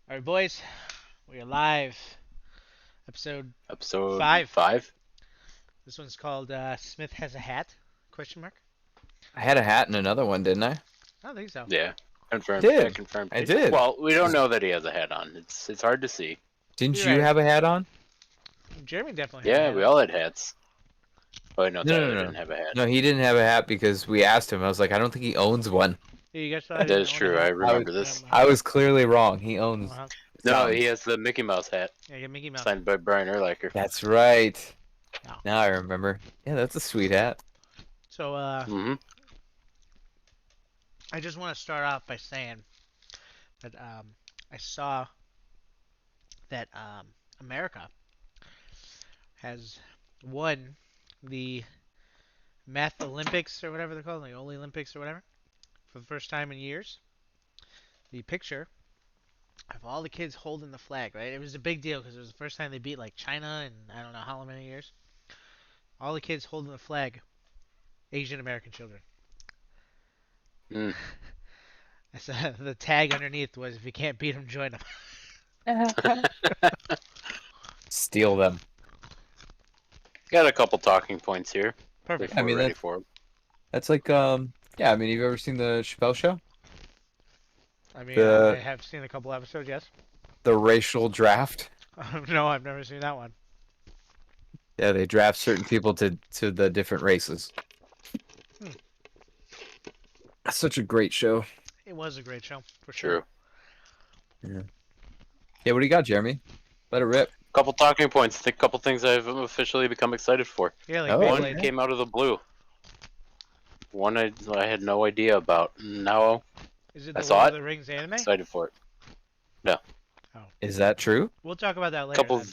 All right, boys, we are live. Episode Episode 5. 5? This one's called Smith Has a Hat? Question mark? I had a hat in another one, didn't I? I don't think so. Yeah. I Confirmed. Yeah, did. confirmed. I did. Well, we don't know that he has a hat on. It's hard to see. Didn't You're you right. have a hat on? Jeremy definitely had a Yeah, hat we on. all had hats. Oh, no, No, no, Tyler no. didn't have a hat. No, he didn't have a hat because we asked him. I was like, I don't think he owns one. Yeah, you guys thought I That didn't is own a true. I hat? remember this. I was clearly wrong. He Oh, owns. No, some. he has the Mickey Mouse hat Yeah, get Mickey Mouse. signed by Brian Urlacher. That's right. No. Now I remember. Yeah, that's a sweet hat. So, Mm-hmm. I just want to start off by saying that I saw that America has won the Math Olympics or whatever they're called, the Only Olympics or whatever, for the first time in years. The picture of all the kids holding the flag, right? It was a big deal because it was the first time they beat like China in I don't know how many years. All the kids holding the flag, Asian American children. Mm. The tag underneath was, "If you can't beat them, join them." Steal them. Got a couple talking points here. Perfect. If we're mean, ready for them. That's like Yeah, I mean, you've ever seen the Chappelle Show? I mean, The- I have seen a couple episodes, yes. The racial draft. No, I've never seen that one. Yeah, they draft certain people to the different races. Hmm. That's such a great show. It was a great show, for sure. True. Yeah, what do you got, Jeremy? Let it rip. Couple talking points. A couple things I've officially become excited for. Yeah, like Oh, One Beyblade. came out of the blue. One I had no idea about. Now Is it I the saw Lord it. of the Rings anime? excited for it. Is that true? We'll talk about that later. Couple then.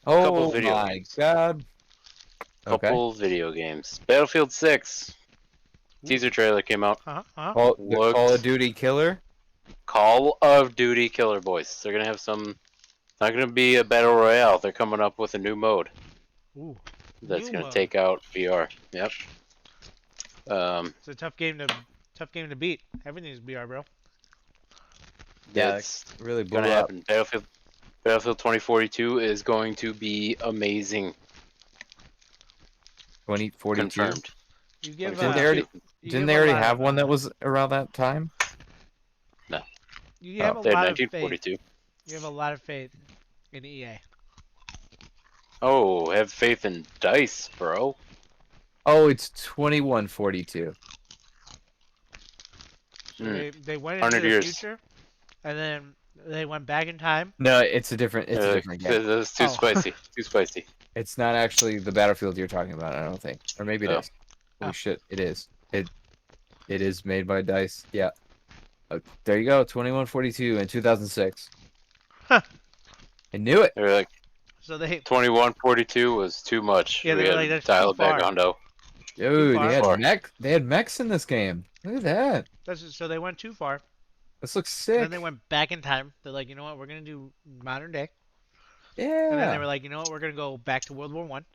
Oh Couple video my games. god. Okay. Couple video games. Battlefield 6 teaser trailer came out. The Looked- Call of Duty killer? Call of Duty Killer Boys. They're gonna have some. Not gonna be a battle royale. They're coming up with a new mode Ooh, that's New gonna mode. take out VR. Yep. it's a tough game to beat. Everything's BR, bro. Yeah, It's Really blew gonna up. happen. Battlefield 2042 is going to be amazing. 2042. Confirmed. You give. Didn't they already- you Didn't give they a already lot have of, one that was around that time? You have a They had lot of faith. 1942. You have a lot of faith in EA. Oh, have faith in Dice, bro. Oh, it's 2142. So Hmm. they went 100 into the years. future, and then they went back in time. No, it's a different game. That's too Oh. spicy. Too spicy. It's not actually the Battlefield you're talking about, I don't think. Or maybe it Oh. is. Holy Oh. shit, it is. It is made by DICE. Yeah. Oh, there you go, 2142 in 2006. Huh. I knew it. They're like So they 2142 was too much. Yeah, we they're had like, to that's dial too it back far. hondo. Dude, far. they had mechs in this game. Look at that. so they went too far. This looks And sick. then they went back in time. They're like, you know what? We're gonna do modern day. Yeah. And then they were like, you know what? We're gonna go back to World War One.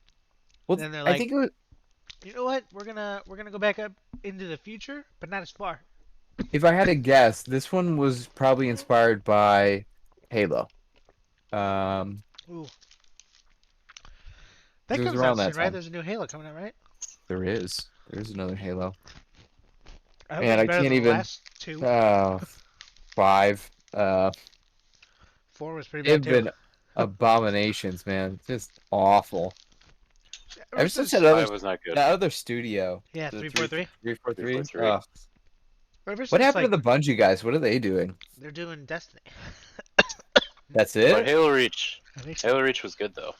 well, then they're I like- think it was, You know what? We're gonna go back up into the future, but not as far. if I had to guess, this one was probably inspired by Halo. Ooh. That It was comes around out that soon, right? time. There's a new Halo coming out, right? There's another Halo. I hope Man, it's I better can't than the even- last two. 5. 4 was pretty They've bad too. been abominations, man. Just awful. Ever since that Five was not good. other studio, Yeah, the 343. 343. 343. Ever What since, happened like, to the Bungie guys? What are they doing? They're doing Destiny. That's But it. Halo Reach. I think Halo Reach was good though.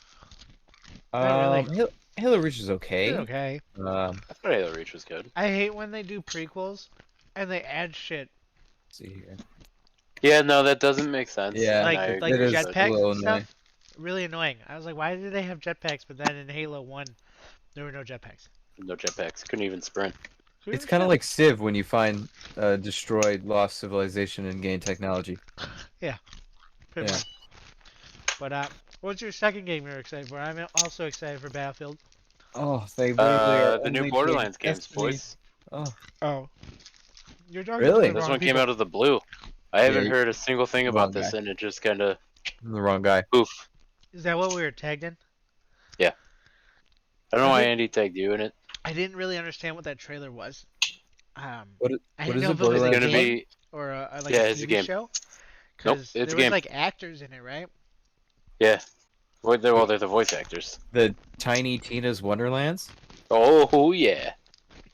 Not really. Halo Reach is okay. They're okay. I thought Halo Reach was good. I hate when they do prequels and they add shit See here. Yeah, no, that doesn't make sense. Yeah, and like I like it is agree. a jetpacks little and annoying. stuff. Really annoying. I was like, why did they have jetpacks? But then in Halo 1, there were no jetpacks. No jetpacks. Couldn't even sprint. Who It's even kind of said- like Civ when you find destroyed, lost civilization and gain technology. pretty yeah. much. But what's your second game you're excited for? I'm also excited for Battlefield. Oh, they The new Borderlands games, boys. Oh, Oh, you're talking Really? to the This wrong one came people. out of the blue. I haven't you- heard a single thing wrong about this, guy. and it just kind of I'm the wrong guy. poof. Is that what we were tagged in? I don't know why Okay. Andy tagged you in it. I didn't really understand what that trailer was. What i- I what didn't is know it, if it was a It's Borderlands gonna game be or like Yeah, a it's a TV game. show. Nope, Because it's there a was game. like actors in it, right? yeah. They're the voice actors. the Tiny Tina's Wonderlands? Oh yeah,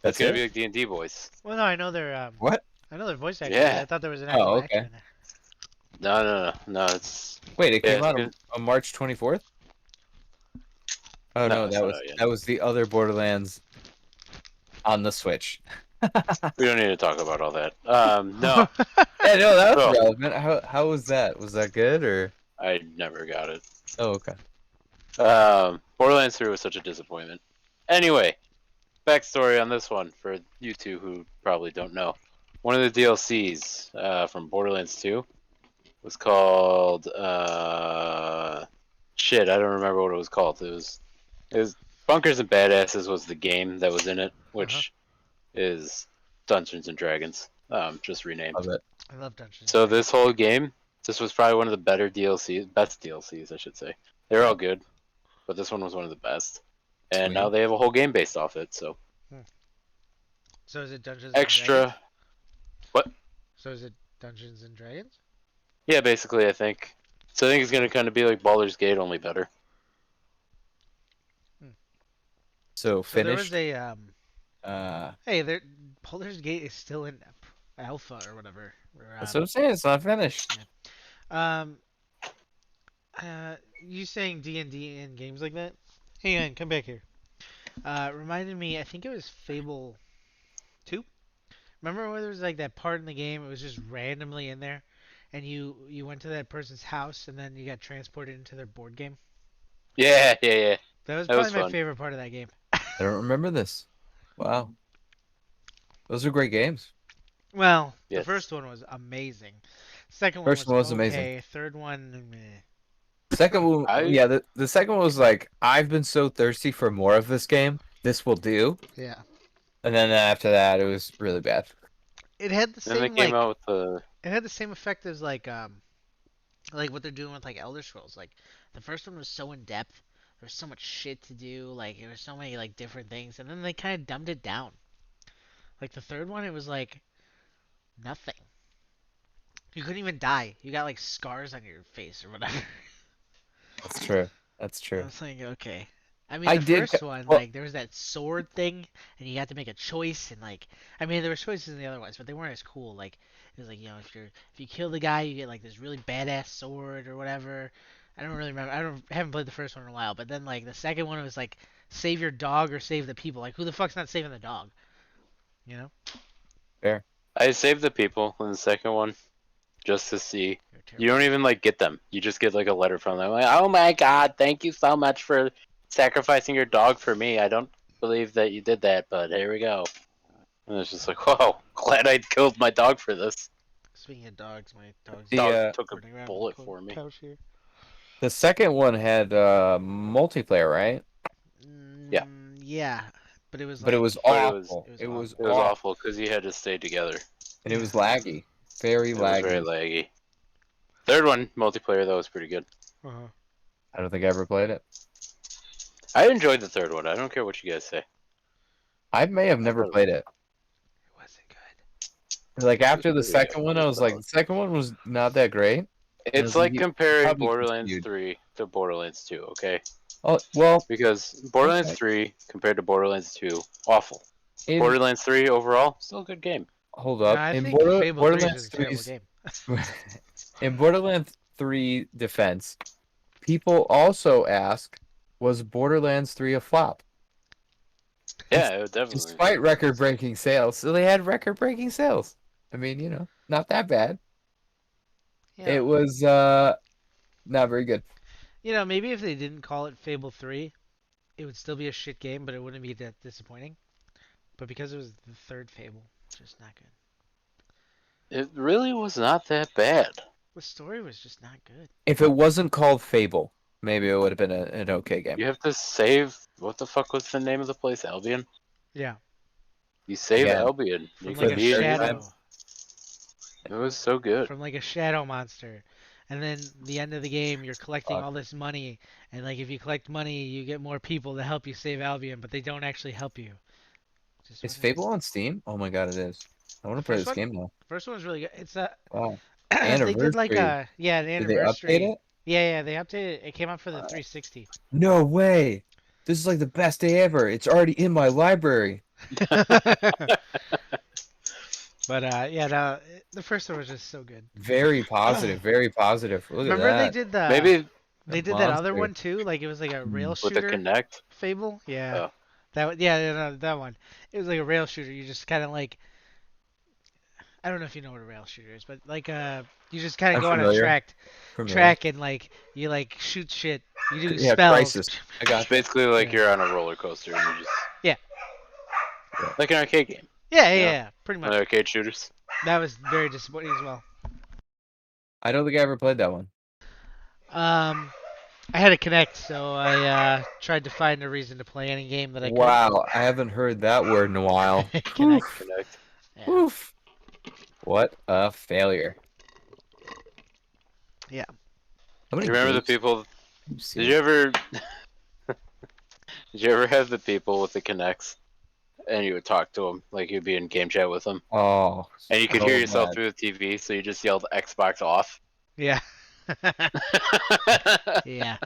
that's That's gonna it? be like D&D voice. Well, no, I know they're What? I know they're voice actors. Yeah. I thought there was an Oh, actual okay. actor in there. No. It's Wait, it Yeah, came it's out good. on March 24th? Oh No, no, it's that not was out yet. that was the other Borderlands on the Switch. we don't need to talk about all that. No, Yeah, no, that was Oh. relevant. How was that? Was that good or? I never got it. Oh, okay. Borderlands 3 was such a disappointment. Anyway, backstory on this one for you two who probably don't know. One of the DLCs from Borderlands 2 was called shit. I don't remember what it was called. It was Bunkers and Badasses was the game that was in it, which is Dungeons and Dragons, just renamed. Love it. I love Dungeons. So and Dragons. this whole game, this was probably one of the better DLCs, best DLCs, I should say. They're all good, but this one was one of the best. And Sweet. now they have a whole game based off it. So So is it Dungeons and Dragons? extra, So is it Dungeons and Dragons? yeah, basically I think. So I think it's gonna kind of be like Baldur's Gate, only better. So So there was finished. a hey, there Baldur's Gate is still in alpha or whatever. Or, That's what I'm saying. It's not finished. Um, you saying D&D in games like that? Hang on, come back here. Reminded me, I think it was Fable 2. Remember where there was like that part in the game? It was just randomly in there, and you went to that person's house, and then you got transported into their board game. Yeah. That was That was probably my fun. favorite part of that game. I don't remember this. Wow. Those are great games. Well, the Yes. first one was amazing. Second one First one was okay. amazing. Third one, meh. Second one, I- yeah, the second one was like, I've been so thirsty for more of this game. This will do. Yeah. And then after that, it was really bad. It had the Then they same came like out with the it had the same effect as like what they're doing with like Elder Scrolls. Like the first one was so in depth. There was so much shit to do. Like there were so many like different things, and then they kind of dumbed it down. Like the third one, it was like nothing. You couldn't even die. You got like scars on your face or whatever. That's true. That's I true. was like, okay. I mean, I the did first ca- one, well- like, there was that sword thing, and you had to make a choice, and like, I mean, there were choices in the other ones, but they weren't as cool. Like, it was like, if you kill the guy, you get like this really badass sword or whatever. I don't really remember. I haven't played the first one in a while, but then like the second one was like, save your dog or save the people. Like, who the fuck's not saving the dog? You know? I saved the people in the second one just to see. You're You terrible. don't even like get them. You just get like a letter from them. Like, oh my god, thank you so much for sacrificing your dog for me. I don't believe that you did that, but here we go. And it's just like, whoa, glad I killed my dog for this. Speaking of dogs, my dog's The, Dog took running around a the bullet for me. couch here. The second one had multiplayer, right? Yeah. Yeah, but it was But it like, was But it was- awful. it was It was It was awful. awful because you had to stay together. And it was laggy. Very It was laggy. very laggy. Third one, multiplayer, though, was pretty good. uh-huh. I don't think I ever played it. I enjoyed the third one. I don't care what you guys say. I may have never played it. It wasn't good. Like after the pretty second one, I was like, the second one was not that great. It's was like like you comparing probably Borderlands continued. 3 to Borderlands 2, okay? Oh well, Because Borderlands Okay. 3 compared to Borderlands 2, awful. in, Borderlands 3 overall, still a good game. hold No, up. I In think Fable 3 Borderlands is a terrible 3's game. in Borderlands 3 defense, people also ask, was Borderlands 3 a flop? Yeah, it definitely. Despite record-breaking sales, so they had record-breaking sales. I mean, not that bad. Yeah. It was not very good. Maybe if they didn't call it Fable 3, it would still be a shit game, but it wouldn't be that disappointing. But because it was the third Fable, it's just not good. It really was not that bad. The story was just not good. If it wasn't called Fable, maybe it would have been an okay game. You have to save. What the fuck was the name of the place? Albion? Yeah. You save Again, Albion. From You like can a be third shadow. time. It was so good. from like a shadow monster. And then the end of the game, you're collecting Fuck. all this money, and like if you collect money, you get more people to help you save Albion, but they don't actually help you. Just Is wasn't. Fable on Steam? Oh my god, it is. I want to play First this one, game now. first one was really good. It's a Wow. they did like Anniversary. a yeah the Did they update anniversary. it? Yeah, they updated it. It came out for the 360. No way. This is like the best day ever. It's already in my library. But yeah, the first one was just so good. Very positive. Very positive. Look at Remember that. Maybe they That did that other monster. one too? Like it was like a rail Mm. with the shooter Connect. Fable. Yeah, Oh, yeah, no, that one. It was like a rail shooter. You just kind of like I don't know if you know what a rail shooter is, but like you just kind of I'm go on a familiar. Familiar. track and like you like shoot shit. You do Yeah, spells. Crisis. I it's got basically like Yeah. you're on a roller coaster and you just Yeah. like an arcade game. Yeah, pretty One much. of the arcade shooters. That was very disappointing as well. I don't think I ever played that one. Um, I had a Connect, so I tried to find a reason to play any game that I could. Wow, I haven't heard that word in a while. Connect. Oof. Connect. Yeah. Oof. What a failure. Yeah. How many You remember the games people? have you Did seen? you ever? Did you ever have the people with the Connects, and you would talk to them like you'd be in game chat with them, Oh, and you could so hear yourself bad. through the TV, so you just yelled Xbox off. Yeah. Yeah.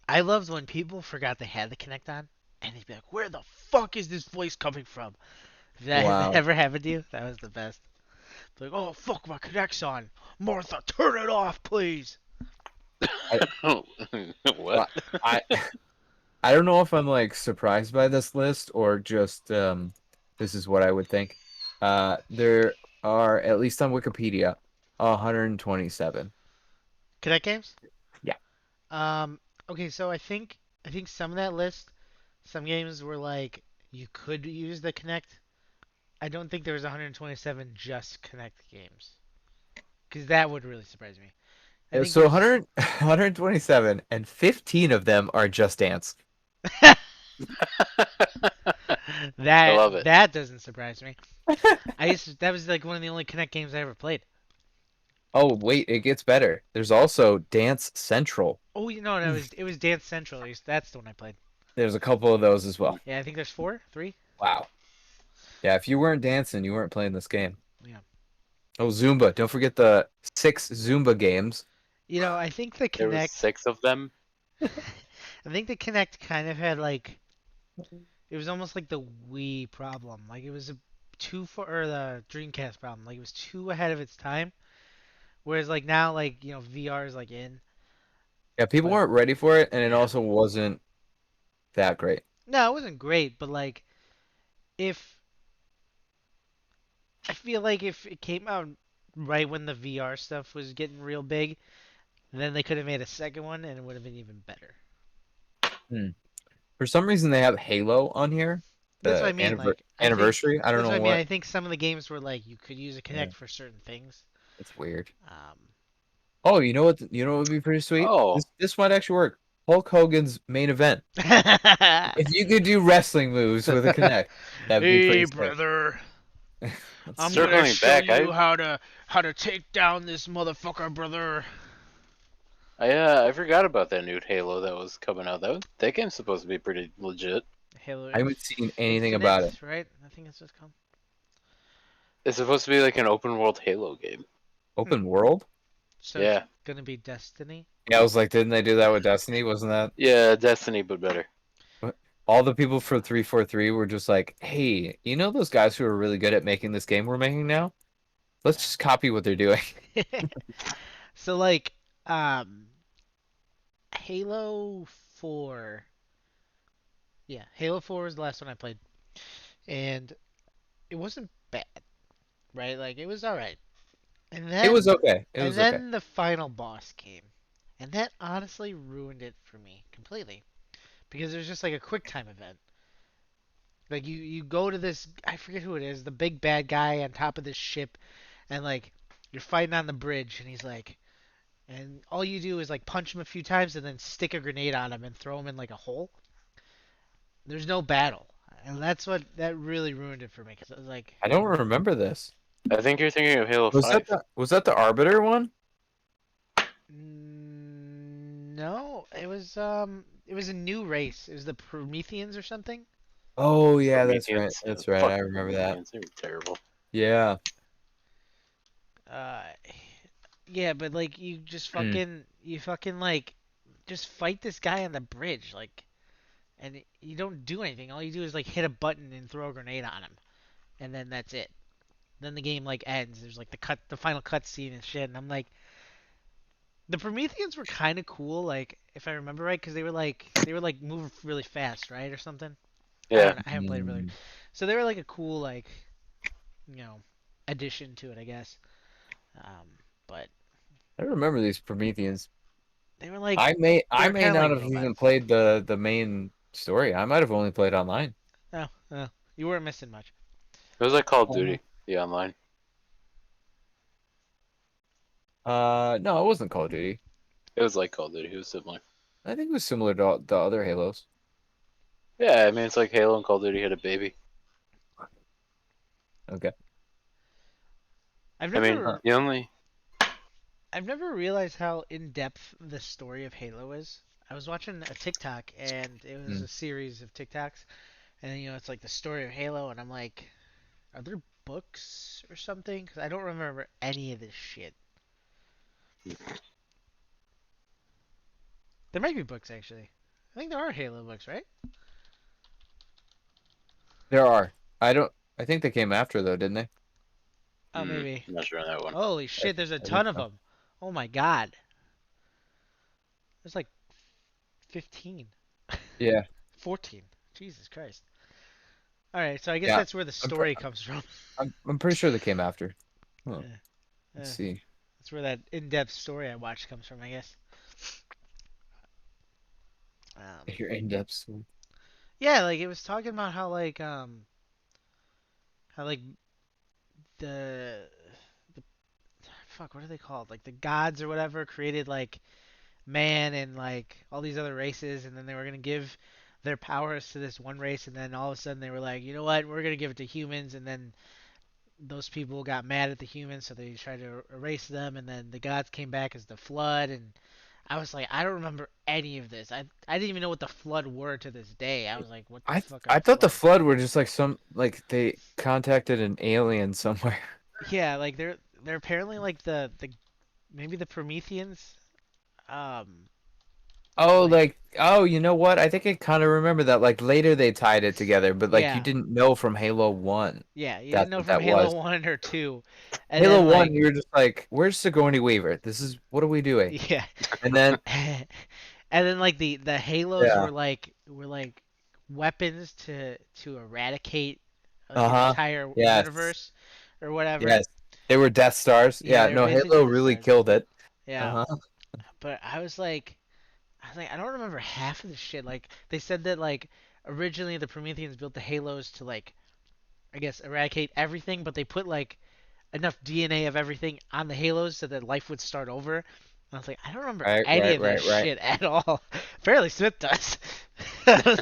I loved when people forgot they had the Connect on, and they'd be like, "Where the fuck is this voice coming from?" Did that Wow. ever happen to you? That was the best. Like, "Oh fuck, my Connect's on. Martha, turn it off, please." What? I I don't know if I'm like surprised by this list or just this is what I would think. There are at least on Wikipedia 127. Connect games? Yeah. Um. Okay, so I think some of that list, some games were like you could use the Connect. I don't think there was 127 just Connect games, because that would really surprise me. I think So there's 127 and 15 of them are Just Dance. I that love it. that doesn't surprise me. That was like one of the only Connect games I ever played. Oh, wait, it gets better. There's also Dance Central. Oh, no, it was Dance Central. At least that's the one I played. There's a couple of those as well. Yeah, I think there's four, three. Wow. Yeah, if you weren't dancing, you weren't playing this game. Yeah. Oh, Zumba. Don't forget the 6 Zumba games. I think the There was Connect. 6 of them. I think the Connect kind of had like it was almost like the Wii problem. Like it was a too far, or the Dreamcast problem. Like it was too ahead of its time. Whereas like now, like VR is like in. Yeah, people But weren't ready for it, and it yeah, also wasn't that great. no, it wasn't great. But like if I feel like if it came out right when the VR stuff was getting real big, then they could have made a second one and it would have been even better. Hmm. For some reason, they have Halo on here. That's what The I mean. Like I think anniversary. I don't that's what know I mean. what. I think some of the games were like you could use a Yeah, Connect for certain things. it's weird. Um, Oh, you know what? You know what would be pretty sweet? Oh, This might actually work. Hulk Hogan's main event. If you could do wrestling moves with a Connect, that'd be hey, pretty sick. brother, I'm So- gonna circling show back, you how to take down this motherfucker, brother. I forgot about that new Halo that was coming out. That game's supposed to be pretty legit. Halo I haven't seen anything about it. right? I think that's what it's called. It's supposed to be like an open world Halo game. Open world? So Yeah, it's gonna be Destiny. Yeah, I was like, didn't they do that with Destiny? Wasn't that? yeah, Destiny, but better. All the people for 343 were just like, hey, you know those guys who are really good at making this game we're making now? Let's just copy what they're doing. So like, um, Halo 4. Yeah, Halo 4 was the last one I played, and it wasn't bad, right? Like it was all right. And It was then okay. It and was okay. then the final boss came, and that honestly ruined it for me completely because there's just like a quick time event. Like you go to this, I forget who it is, the big bad guy on top of this ship, and like you're fighting on the bridge, and he's like, and all you do is like punch him a few times and then stick a grenade on him and throw him in like a hole. There's no battle, and that really ruined it for me because I was like, I don't remember this. I think you're thinking of Halo Was 5. that the Arbiter one? No, it was a new race. It was the Prometheans or something. Oh yeah, that's right. Prometheans. That's right. I Fuck remember that. Prometheans. They were terrible. Yeah. Uh, yeah, but like you just Hmm. fucking like just fight this guy on the bridge, like, and you don't do anything. All you do is like hit a button and throw a grenade on him, and then that's it. Then the game like ends. There's like the final cut scene and shit, and I'm like, the Prometheans were kind of cool, like if I remember right, because they were like move really fast, right, or something. I Yeah. don't know. I haven't played it really, Mm. so they were like a cool like you know addition to it, I guess. Um, but I remember these Prometheans. they were like I they're may kind of not like have even robots. played the main story. I might have only played online. Oh, you weren't missing much. It was like Call of Uh-huh. Duty, the online. No, it wasn't Call of Duty. It was like Call of Duty. It was similar. I think it was similar to the other Halos. Yeah, I mean, it's like Halo and Call of Duty had a baby. Okay. I've I mean, Huh. never the only. I've never realized how in depth the story of Halo is. I was watching a TikTok and it was Mm. a series of TikToks, and it's like the story of Halo, and I'm like, are there books or something? Because I don't remember any of this shit. There might be books actually. I think there are Halo books, right? There are. I don't. I think they came after though, didn't they? Oh, maybe. I'm not sure on that one. Holy shit, there's a I think ton of so. them. Oh my god. There's like 15. Yeah. 14. Jesus Christ. Alright, so I guess Yeah. that's where the I'm, pr story comes from. I'm pretty sure they came after. Huh. Yeah, Let's yeah. see. That's where that in-depth story I watched comes from, I guess. Um, Your in-depth. yeah, like it was talking about how like the the fuck, what are they called? Like the gods or whatever created like man and like all these other races, and then they were gonna give their powers to this one race, and then all of a sudden they were like, you know what, we're gonna give it to humans, and then those people got mad at the humans, so they tried to erase them, and then the gods came back as the flood, and I was like, I don't remember any of this. I didn't even know what the flood were to this day. I was like, what the fuck are I the thought the flood? flood were just like some like they contacted an alien somewhere. Yeah, like they're apparently like the maybe the Prometheans. Um, Oh, like like oh, you know what? I think I kind of remember that. Like later they tied it together, but like you yeah, didn't know from Halo 1. yeah. You didn't That's know what from that Halo was. 1 or 2, and Halo then 1, like you were just like, "Where's Sigourney Weaver? This is what are we doing?" yeah, And then and then like the Halos yeah, were like weapons to eradicate like an uh-huh. entire Yes. universe or whatever. Yes. They were Death Stars. Yeah, Yeah, they were no, basically Halo the really stars. killed it. Yeah, Uh-huh. but I was like, I don't remember half of the shit. Like they said that like originally the Prometheans built the Halos to like I guess eradicate everything, but they put like enough DNA of everything on the Halos so that life would start over. And I was like, I don't remember Right, any right, of this right, right. shit at all. Apparently Smith does.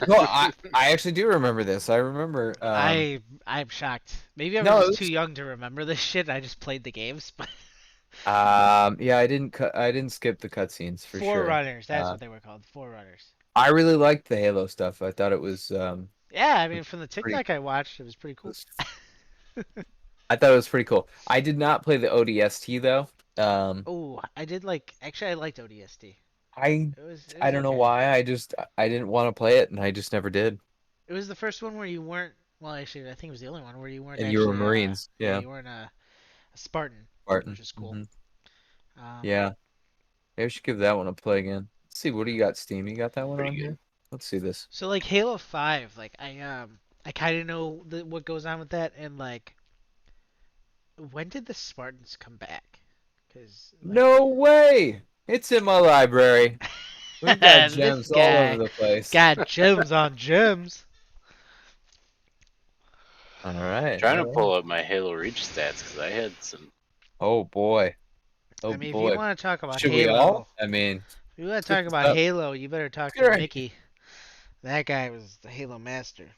No, I actually do remember this. I remember I'm shocked. Maybe I was no, it just too was young to remember this shit. I just played the games, but yeah, I didn't skip the cutscenes for sure. Forerunners, that's Uh what they were called, Forerunners. I really liked the Halo stuff. I thought it Yeah, I was mean from the pretty TikTok I watched, it was pretty cool. was I thought it was pretty cool. I did not play the ODST though. Um, Oh, I did like actually I liked ODST. I It I was don't know okay. why. I didn't want to play it, and I just never did. It was the first one where you weren't. Well, actually, I think it was the only one where you weren't And you were actually. Marines, Yeah, yeah, you weren't a Spartan, which Spartan. is cool. Hmm. Um, Yeah, maybe I should give that one a play again. Let's see, what do you got, Steam? You got that one Pretty on good. here? Let's see this. so like Halo 5, like I kind of know what goes on with that, and like when did the Spartans come back? Because like No way! It's in my library. We've got this gems all over guy the place. got gems on gems. All right, Trying all to right. pull up my Halo Reach stats because I had some. Oh boy. Oh I mean, if you boy. want to talk about Should we all? Halo, I mean, if you want to let's talk get this about up. Halo, you better Let's talk get to right. Mickey. That guy was the Halo master.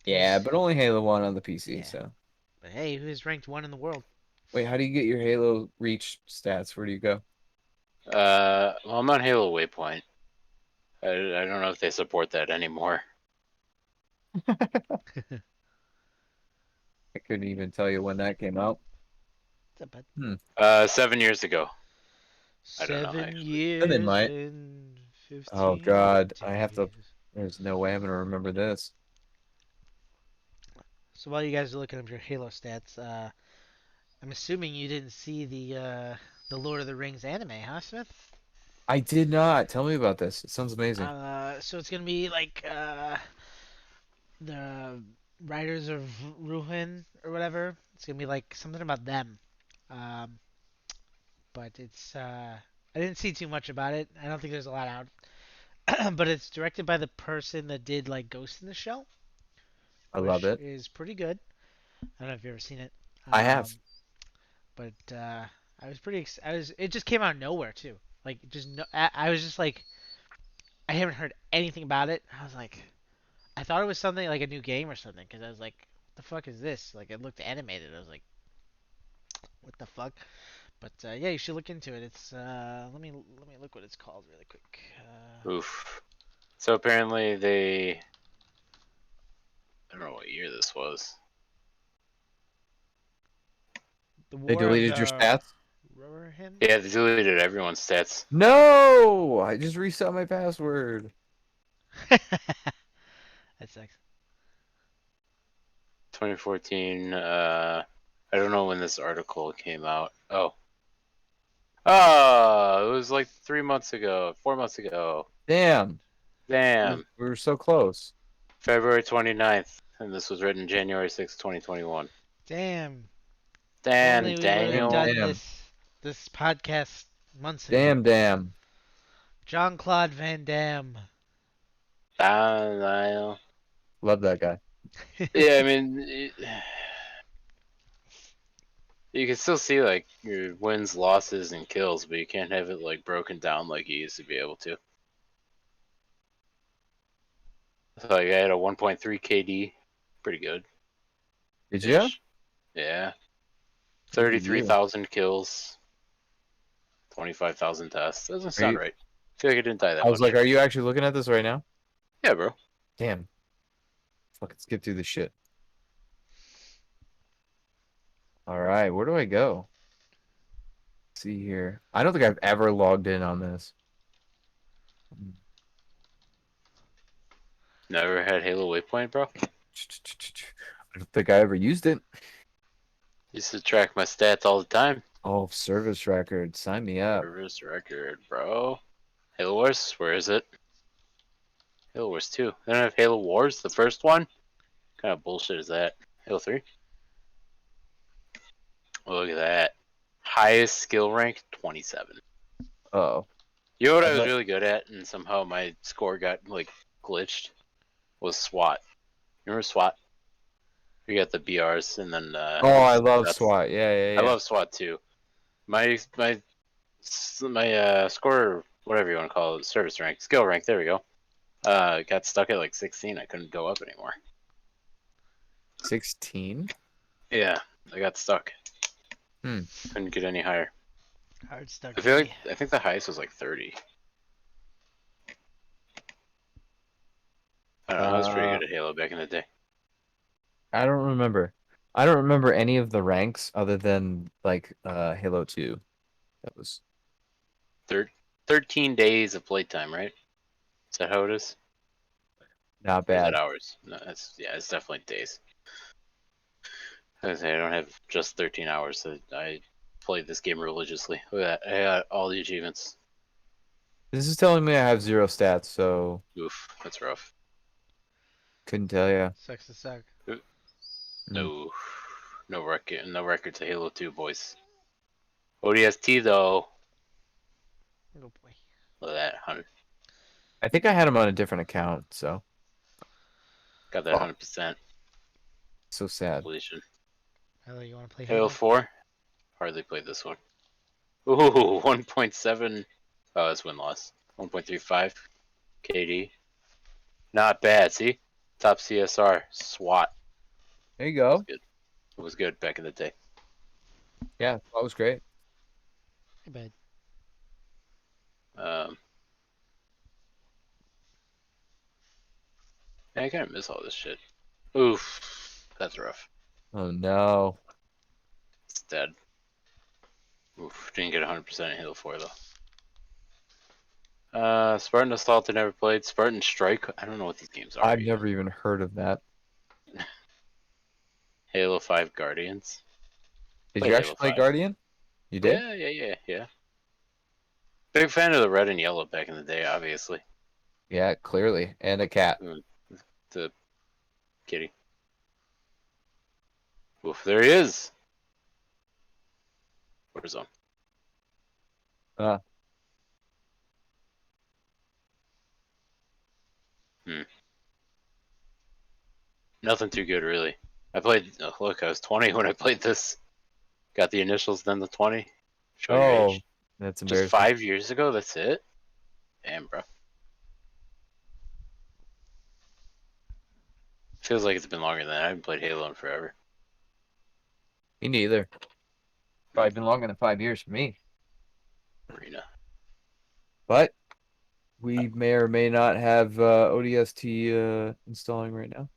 Yeah, He's but only Halo 1 on the PC, yeah. so. But hey, who's ranked 1 in the world? Wait, how do you get your Halo Reach stats? Where do you go? Well, I'm on Halo Waypoint. I don't know if they support that anymore. I couldn't even tell you when that came out. What's up, bud? 7 years ago. I don't know, 7 actually. And they years might. and Oh 15 God, I have to. days. There's no way I'm gonna remember this. So while you guys are looking up your Halo stats, I'm assuming you didn't see the Lord of the Rings anime, huh, Smith? I did not. Tell me about this. It sounds amazing. So it's gonna be like the Riders of Ruin or whatever. It's gonna be like something about them. Um, but it's I didn't see too much about it. I don't think there's a lot out. But it's directed by the person that did like Ghost in the Shell, I love which it. is pretty good. I don't know if you've ever seen it. I have. But I was pretty. I was. It just came out of nowhere too. Like just no. I was just like, I haven't heard anything about it. I was like, I thought it was something like a new game or something because I was like, what the fuck is this? Like it looked animated. I was like, what the fuck? But yeah, you should look into it. It's let me look what it's called really quick. Oof. So apparently they. I don't know what year this was. The They War of deleted your the stats? Rohirrim. Yeah, they deleted everyone's stats. No! I just reset my password. That sucks. 2014. I don't know when this article came out. Oh, it was like 3 months ago, 4 months ago. Damn. Damn. We were so close. February 29th, and this was written January 6th, 2021. Damn. If Dan, only we would have Damn, Daniel. done damn. this podcast months ago. Damn, damn. Jean Claude Van Damme. Daniel. Love that guy. Yeah, I mean, you can still see like your wins, losses, and kills, but you can't have it like broken down like you used to be able to. So like I had a 1.3 KD, pretty good. Did you? Ish. Yeah. Look at you. 33,000 kills, 25,000 tests. Doesn't Are sound you? right. I feel like I didn't die that I was much. like, are you actually looking at this right now? Yeah, bro. Damn. Fucking skip through the shit. All right, where do I go? Let's see here. I don't think I've ever logged in on this. Never had Halo Waypoint, bro. I don't think I ever used it. Used to track my stats all the time. Oh, service record. Sign me up. Service record, bro. Halo Wars, where is it? Halo Wars 2. They don't have Halo Wars, the first one? What kind of bullshit is that? Halo 3? Oh, look at that. Highest skill rank, 27. Oh, You know what I I'd was like- really good at, and somehow my score got, like, glitched? Was SWAT. You remember SWAT? You got the BRs, and then, oh, I love that's- SWAT. Yeah, yeah, yeah. I love SWAT too. My score, whatever you want to call it, service rank, skill rank. There we go. Got stuck at like 16. I couldn't go up anymore. 16. Yeah, I got stuck. Hmm. Couldn't get any higher. Hard stuck. I feel baby. like I think the highest was like 30. I don't know. I was pretty good at Halo back in the day. I don't remember. I don't remember any of the ranks other than like Halo 2. That was 13 days of playtime, right? Is that how it is? not Or is bad. it hours? No, it's definitely days. I was gonna say, I don't have just 13 hours. I played this game religiously. Look at that. I got all the achievements. This is telling me I have 0 stats, so Oof, that's rough. couldn't tell you. Sucks to suck. No, no record to Halo 2, boys. ODST though. Oh boy. Look at that, 100. I think I had him on a different account, so Got that 100% so sad. completion. Hello, you want to play Halo Halo? 4. Hardly played this one. Ooh, 1.7. Oh, that's win loss. 1.35 KD. Not bad. See, top CSR SWAT. There you go. Good. It was good back in the day. Yeah, that was great. I bet. Um, yeah, I kind of miss all this shit. Oof, that's rough. Oh no. It's dead. Oof, didn't get 100% in Halo 4 though. Spartan Assault I never played. Spartan Strike, I don't know what these games are I've even. never even heard of that. Halo 5 Guardians. Did Played you Halo actually play 5. Guardian? You did? Yeah. Big fan of the red and yellow back in the day, obviously. Yeah, clearly. And a cat. The kitty. Oof, there he is. Warzone. Uh, Nothing too good, really. I played. Oh, look, I was 20 when I played this. Got the initials, then the 20. Show your oh, age. that's Just embarrassing. 5 years ago. That's it. Damn, bro. Feels like it's been longer than that. I haven't played Halo in forever. Me neither. Probably been longer than 5 years for me. Arena. But we may or may not have ODST installing right now.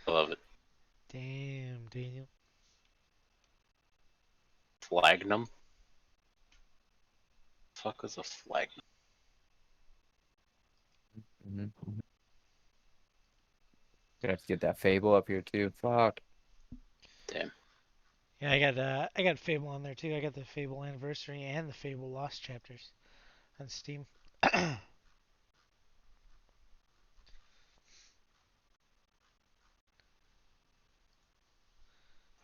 I love it. Damn, Daniel. Flagnum. Fuck was a Flagnum? Mm-hmm. Gonna have to get that Fable up here too. Fuck. Damn. Yeah, I got Fable on there too. I got the Fable Anniversary and the Fable Lost chapters on Steam.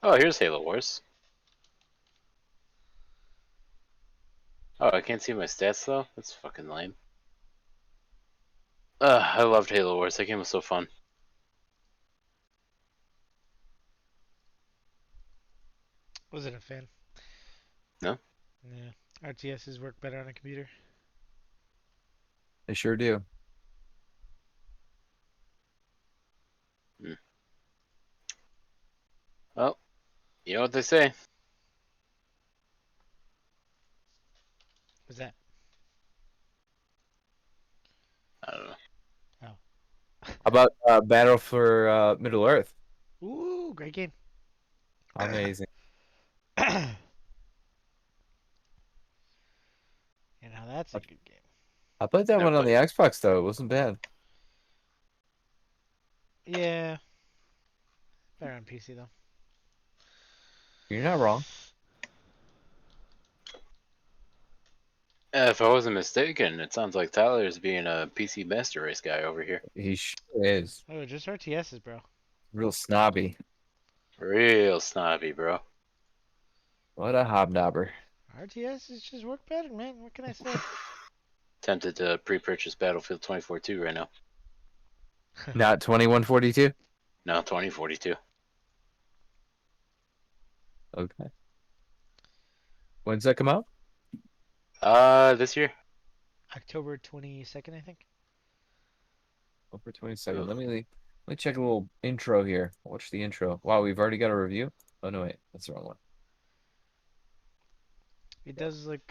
Oh, here's Halo Wars. Oh, I can't see my stats though. That's fucking lame. I loved Halo Wars. That game was so fun. Wasn't a fan. No? Yeah, RTSs work better on a computer. They sure do. Hmm. Well, you know what they say. Was that? I don't know. Oh. How about Battle for Middle Earth? Ooh, great game. Amazing. And now that's a good game. I played that Never one on the played. Xbox though. It wasn't bad. Yeah, better on PC though. You're not wrong. If I wasn't mistaken, it sounds like Tyler's being a PC Master Race guy over here. He sure is. Oh, just RTSs, bro. Real snobby. Real snobby, bro. What a hobnobber. RTSs just work better, man. What can I say? Tempted to pre-purchase Battlefield 2042 right now. Not 2142? No, 2042. Okay. When's that come out? This year. October 22nd, I think. Over 22nd. Ugh. Let me check a little intro here. Watch the intro. Wow, we've already got a review? Oh no, wait, that's the wrong one. It does look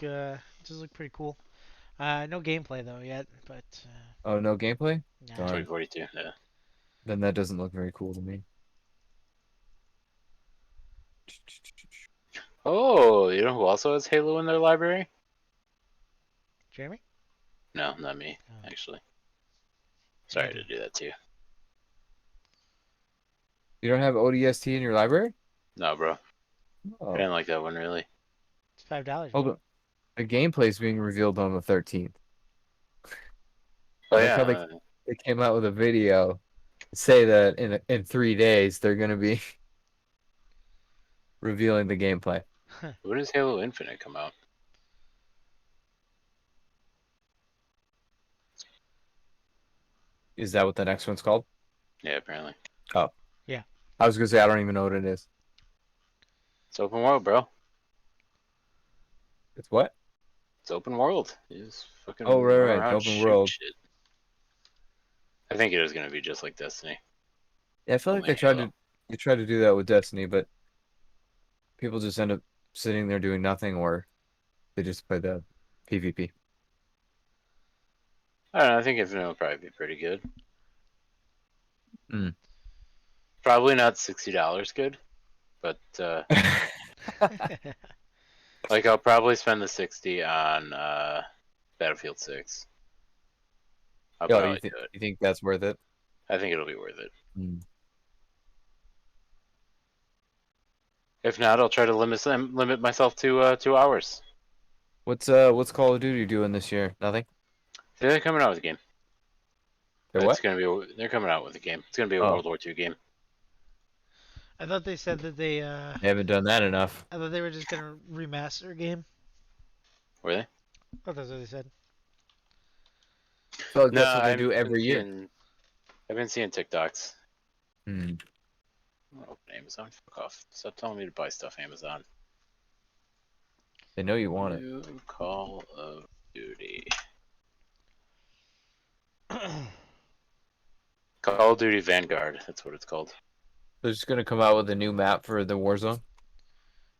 pretty cool. No gameplay though yet, but Oh, no gameplay? nah. Darn. 2042. Yeah. Then that doesn't look very cool to me. Oh, you know who also has Halo in their library? Jeremy? No, not me, Oh. actually. Sorry Andy. to do that to you. You don't have ODST in your library? No, bro. I Oh, didn't like that one really. It's $5. hold on. The gameplay is being revealed on the 13th. Oh I like yeah. how they came out with a video say that in 3 days they're gonna be revealing the gameplay. When does Halo Infinite come out? Is that what the next one's called? Yeah, apparently. Oh. Yeah. I was gonna say I don't even know what it is. It's open world, bro. It's what? It's open world. You just fucking Oh, right, run right. around, Open shoot world. shit. I think it is gonna be just like Destiny. Yeah, I feel like Only they tried Halo. You try to do that with Destiny, but people just end up sitting there doing nothing, or they just play the PvP. I don't know. I think Infinite will probably be pretty good. Mm. Probably not $60 good, but like I'll probably spend the 60 on Battlefield 6. I'll Yo, probably do it. you think that's worth it? I think it'll be worth it. Mm. If not, I'll try to limit myself to 2 hours. What's Call of Duty doing this year? Nothing? They're coming out with a game. They're It's what? gonna be. They're coming out with a game. It's gonna be a Oh, World War II game. I thought they said that they they haven't done that enough. I thought they were just gonna remaster a game. Were they? I thought that's what they said. I feel like No, that's what they I've do been every year. seeing. I've been seeing TikToks. Hmm. I'm gonna open Amazon. Fuck off. Stop telling me to buy stuff Amazon. They know you want it. New Call of Duty. Call of Duty Vanguard. That's what it's called. They're just gonna come out with a new map for the Warzone.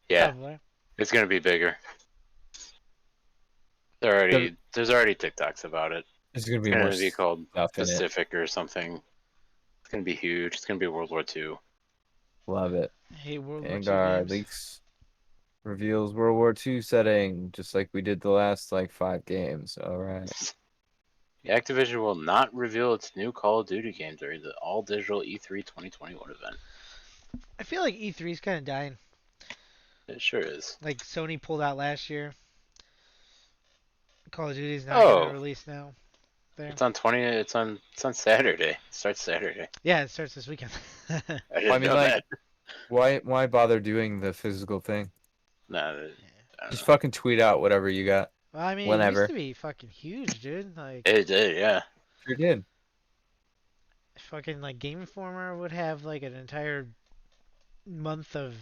Yeah, Probably. it's gonna be bigger. There's already TikToks about it. There's gonna It's be more gonna be called stuff in it. Pacific or something. It's gonna be huge. It's gonna be World War II. Love it. I hate World War II Vanguard games. leaks reveals World War II setting, just like we did the last like 5 games. All right. Activision will not reveal its new Call of Duty game during the all-digital E3 2021 event. I feel like E3 is kind of dying. It sure is. Like Sony pulled out last year. Call of Duty's not gonna Oh, release now. There. it's on 20. It's on Saturday. It starts Saturday. Yeah, it starts this weekend. I Well, didn't I mean, know like, that. why bother doing the physical thing? No, I don't Just know. fucking tweet out whatever you got. Well, I mean, it Whenever. used to be fucking huge, dude. Like, It did, yeah. Sure did. fucking like Game Informer would have like an entire month of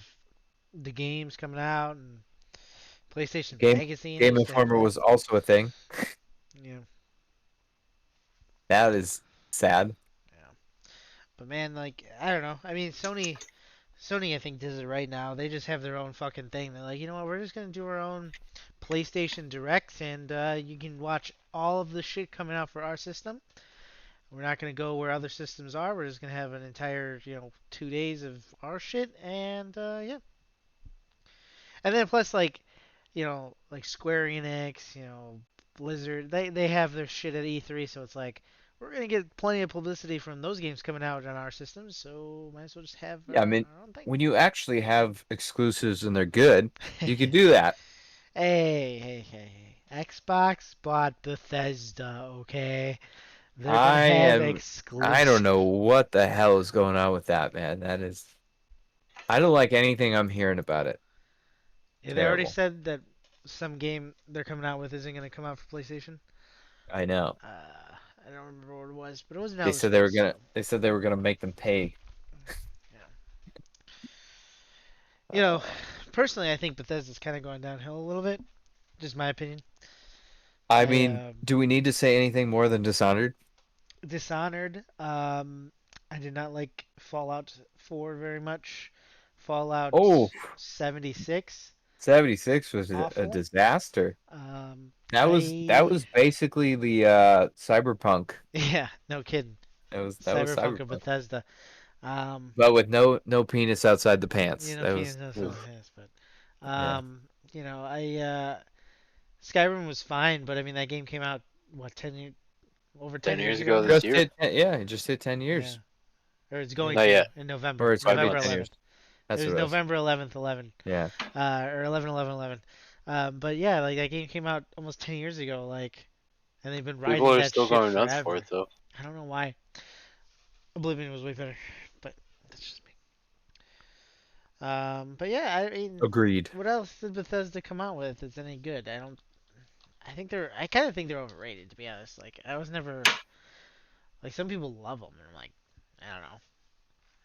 the games coming out, and PlayStation Game Magazine Game used to have Informer that. was also a thing. Yeah, That is sad. but man, like, I don't know. I mean, Sony, I think does it right now. They just have their own fucking thing. They're like, you know what? We're just gonna do our own PlayStation Directs, and you can watch all of the shit coming out for our system. We're not gonna go where other systems are. We're just gonna have an entire, 2 days of our shit, and yeah. And then plus, like, like Square Enix, Blizzard, they have their shit at E3, so it's like we're gonna get plenty of publicity from those games coming out on our systems, so might as well just have Yeah, I mean, our own thing. when you actually have exclusives and they're good, you could do that. Hey. Xbox bought Bethesda, okay? They're gonna I have am. I don't exclusive. know what the hell is going on with that, man. That is. I don't like anything I'm hearing about it. Yeah, they already Terrible. said that some game they're coming out with isn't gonna come out for PlayStation. I know. I don't remember what it was, but it wasn't They Elder said they were Scrolls. gonna. So, They said they were gonna make them pay. yeah. Uh, Personally, I think Bethesda's kind of going downhill a little bit. Just my opinion. I I mean, do we need to say anything more than Dishonored? Dishonored. I did not like Fallout 4 very much. Fallout Oh, 76, 76 was a awful. disaster. That I was basically the Cyberpunk. Yeah, no kidding. That was Cyberpunk of Cyberpunk. Bethesda. Um, But with no penis outside the pants. That penis was no oof, yes, but yeah. I Skyrim was fine, but I mean that game came out what 10 10 years years ago ago now. this Just year. hit yeah, it just hit 10 Yeah, years. or it's Yeah. going Not to yet. in November, Or it's gonna 5 be November months. 10 11th. years. That's It was what it was. November 11th, 11. Yeah. Or 11/11/11. But yeah, like that game came out almost 10 years ago, like, and they've been People riding are that still shit going nuts for forever. it though. I don't know why. Oblivion was way better, but that's just me. But yeah, I mean, Agreed. what else did Bethesda come out with that's any good? I kind of think they're overrated, to be honest. Like, I was never like some people love them, and I'm like, I don't know.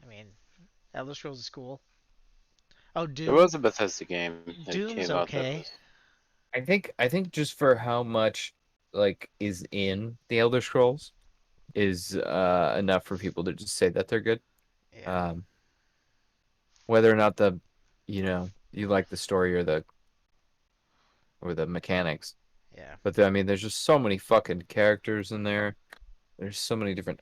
I mean, Elder Scrolls is cool. Oh, There Doom. was a Bethesda game that Doom's came out that okay. was. I think just for how much like is in the Elder Scrolls is enough for people to just say that they're good. Yeah. Um whether or not you like the story or the mechanics. Yeah. But I mean, there's just so many fucking characters in there. There's so many different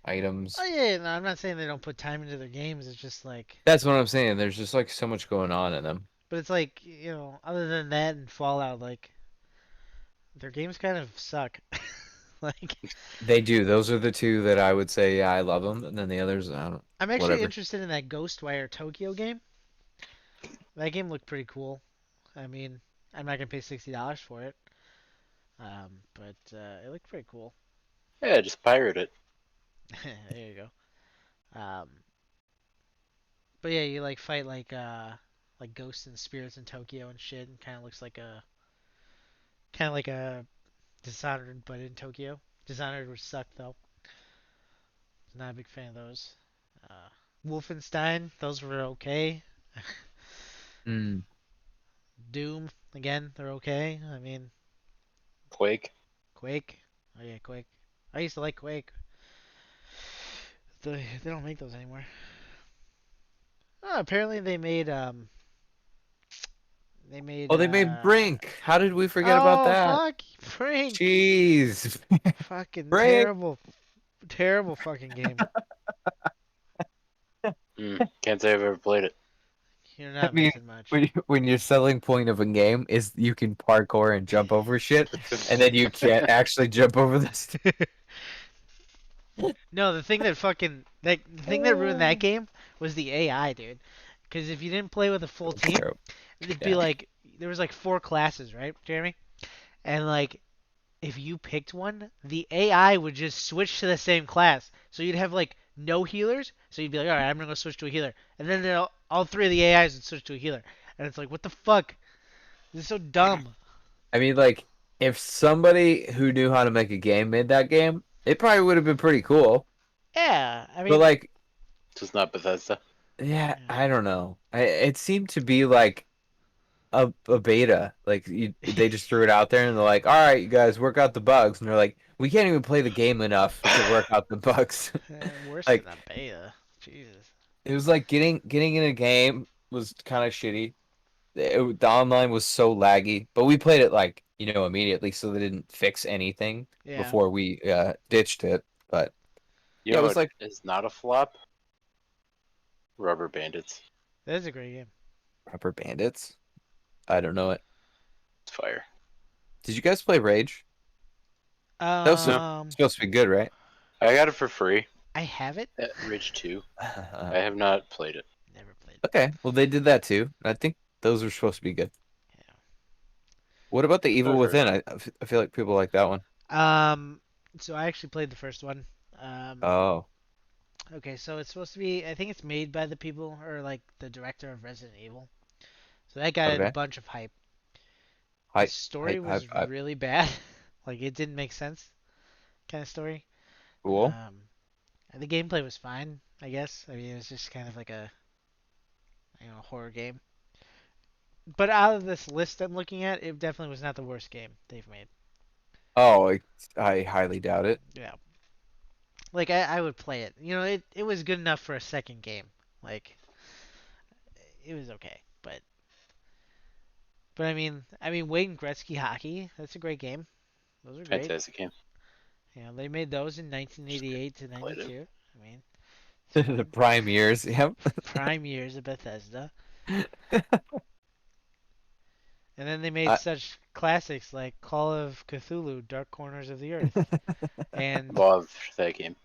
Oh items. yeah, no, I'm not saying they don't put time into their games. It's just like, That's what I'm saying. There's just like so much going on in them. but it's like other than that and Fallout, like their games kind of suck. Like, They do. Those are the two that I would say, yeah, I love them, and then the others, I don't. I'm actually Whatever. interested in that Ghostwire Tokyo game. That game looked pretty cool. I mean, I'm not gonna pay $60 for it, but it looked pretty cool. Yeah, just pirate it. There you go. But yeah, you like fight like ghosts and spirits in Tokyo and shit, and kind of like a Dishonored, but in Tokyo. Dishonored would suck though. Not a big fan of those. Uh, Wolfenstein, those were okay. Mm. Doom, again, they're okay. I mean, Quake. Quake. Oh yeah, Quake. I used to like Quake. They don't make those anymore. Oh, apparently they made Oh, they made Brink. How did we forget about oh that? fuck Brink. Jeez. Fucking Brink. terrible, terrible fucking game. Can't say I've ever played it. You're I not mean, missing much. when your selling point of a game is you can parkour and jump over shit, and then you can't actually jump over this. No, the thing that ruined that game was the AI, dude. Because if you didn't play with a full team, it'd be Yeah. like there was like 4 classes, right, Jeremy? And like if you picked one, the AI would just switch to the same class. So you'd have like no healers. So you'd be like, all right, I'm gonna go switch to a healer, and then all 3 of the AIs would switch to a healer, and it's like, what the fuck? This is so dumb. I mean, like, if somebody who knew how to make a game made that game, it probably would have been pretty cool. Yeah, I But mean, like, Just not Bethesda. yeah, yeah. I don't know. It seemed to be like a beta. Like they just threw it out there and they're like, "All right, you guys, work out the bugs." And they're like, "We can't even play the game enough to work out the bugs." Worse than Like a beta. Jesus. it was like getting in a game was kind of shitty. The online was so laggy, but we played it like immediately, so they didn't fix anything Yeah, before we ditched it. But You yeah, it know was what like is not a flop? Rubber Bandits. that is a great game. Rubber Bandits. I don't know it. It's fire. Did you guys play Rage? That was No, supposed to be good, right? I got it for free I have it. at Ridge 2. I have not played it. Never played. Okay, well they did that too. I think those were supposed to be good. Yeah. What about the Evil I've heard. Within? I feel like people like that one. So I actually played the first one. Oh, Okay, so it's supposed to be. I think it's made by the people or like the director of Resident Evil. So that got a okay. bunch of hype. The Hype, story hype, hype, was hype. really bad. Like it didn't make sense, kind of story. Cool. Um, and the gameplay was fine, I guess. I mean, it was just kind of like a horror game. But out of this list I'm looking at, it definitely was not the worst game they've made. Oh, I highly doubt it. Yeah. Like I would play it. It was good enough for a second game. Like it was okay, but I mean Wayne Gretzky hockey. That's a great game. Those are great. Fantastic game. They made those in 1988 to Played it. 92. I mean, it's The fine. prime years. Yep. Prime years of Bethesda. And then they made I, such classics like Call of Cthulhu: Dark Corners of the Earth and Love that game.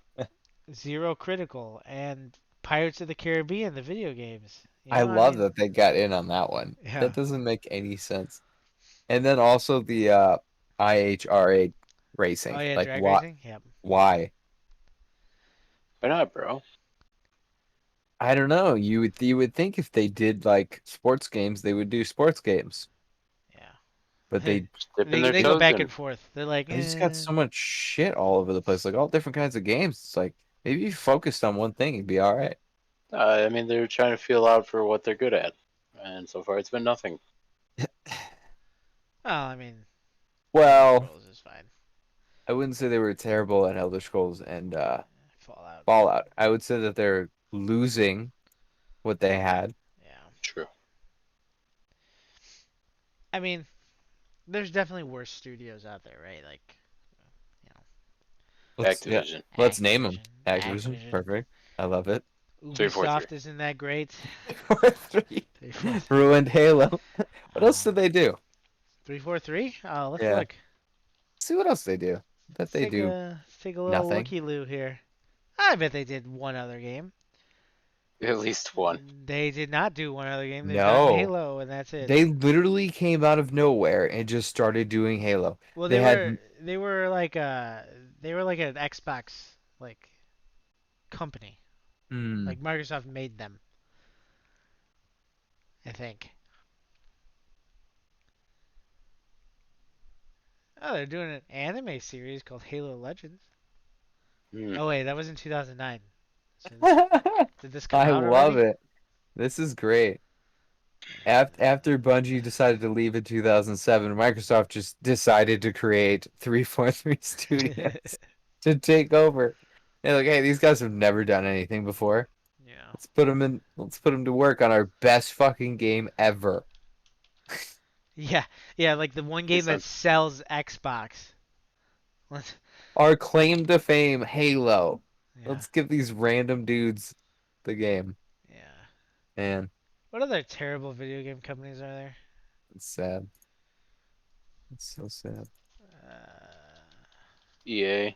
Zero Critical and Pirates of the Caribbean, the video games. I I love mean, that they got in on that one. yeah. That doesn't make any sense. And then also the IHRA Oh racing. yeah, Like drag why? racing. Yep. Why? Why not, bro? I don't know. You would think if they did like sports games, they would do sports games, but Yeah. they Just dipping their They go toes back in. and forth. They're like, they just got so much shit all over the place, like all different kinds of games. It's like maybe if you focused on one thing, it'd be all right. I mean, they're trying to feel out for what they're good at, and so far it's been nothing. oh, I mean, Elder Well, Scrolls is fine. I wouldn't say they were terrible at Elder Scrolls and Fallout. Fallout. I would say that they're losing what they had. Yeah. I mean, there's definitely worse studios out there, right? Like, you know, Let's yeah. Activision. Let's name them. Activision, Activision. Activision. Perfect. I love it. 343. Ubisoft isn't that great. 343. 343. Ruined Halo. What else Um, did they do? 343. Let's Yeah. look. See what else they do. Bet they do Let's take a little nothing. looky loo here. I bet they did one other game. At least one. They did not do one other game. They've done No. Halo, and that's it. They literally came out of nowhere and just started doing Halo. Well, They had they were like they were like an Xbox like company. hmm, Like Microsoft made them, I think. Oh, they're doing an anime series called Halo Legends. Hmm. Oh wait, that was in 2009. So did this come I out love already? it. This is great. After Bungie decided to leave in 2007, Microsoft just decided to create 343 Studios to take over. And like, hey, these guys have never done anything before. Yeah. Let's put them in. Let's put them to work on our best fucking game ever. Yeah, yeah, like the one game Makes that sense. sells Xbox. Let's, Our claim to fame, Halo. yeah, Let's give these random dudes the game. yeah. Man, What other terrible video game companies are there? it's sad. It's so sad. EA.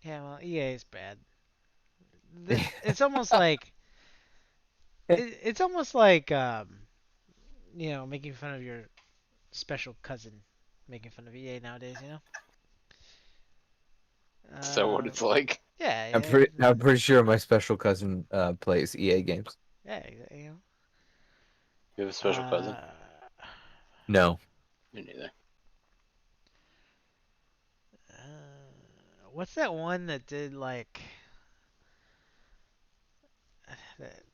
Yeah, well, EA is bad. It's almost like it's almost like making fun of your special cousin, making fun of EA nowadays. Is that what Uh, it's like? yeah, I'm yeah, pretty sure my special cousin plays EA games. yeah, You have a special cousin? Uh, No. Me neither. what's that one that did like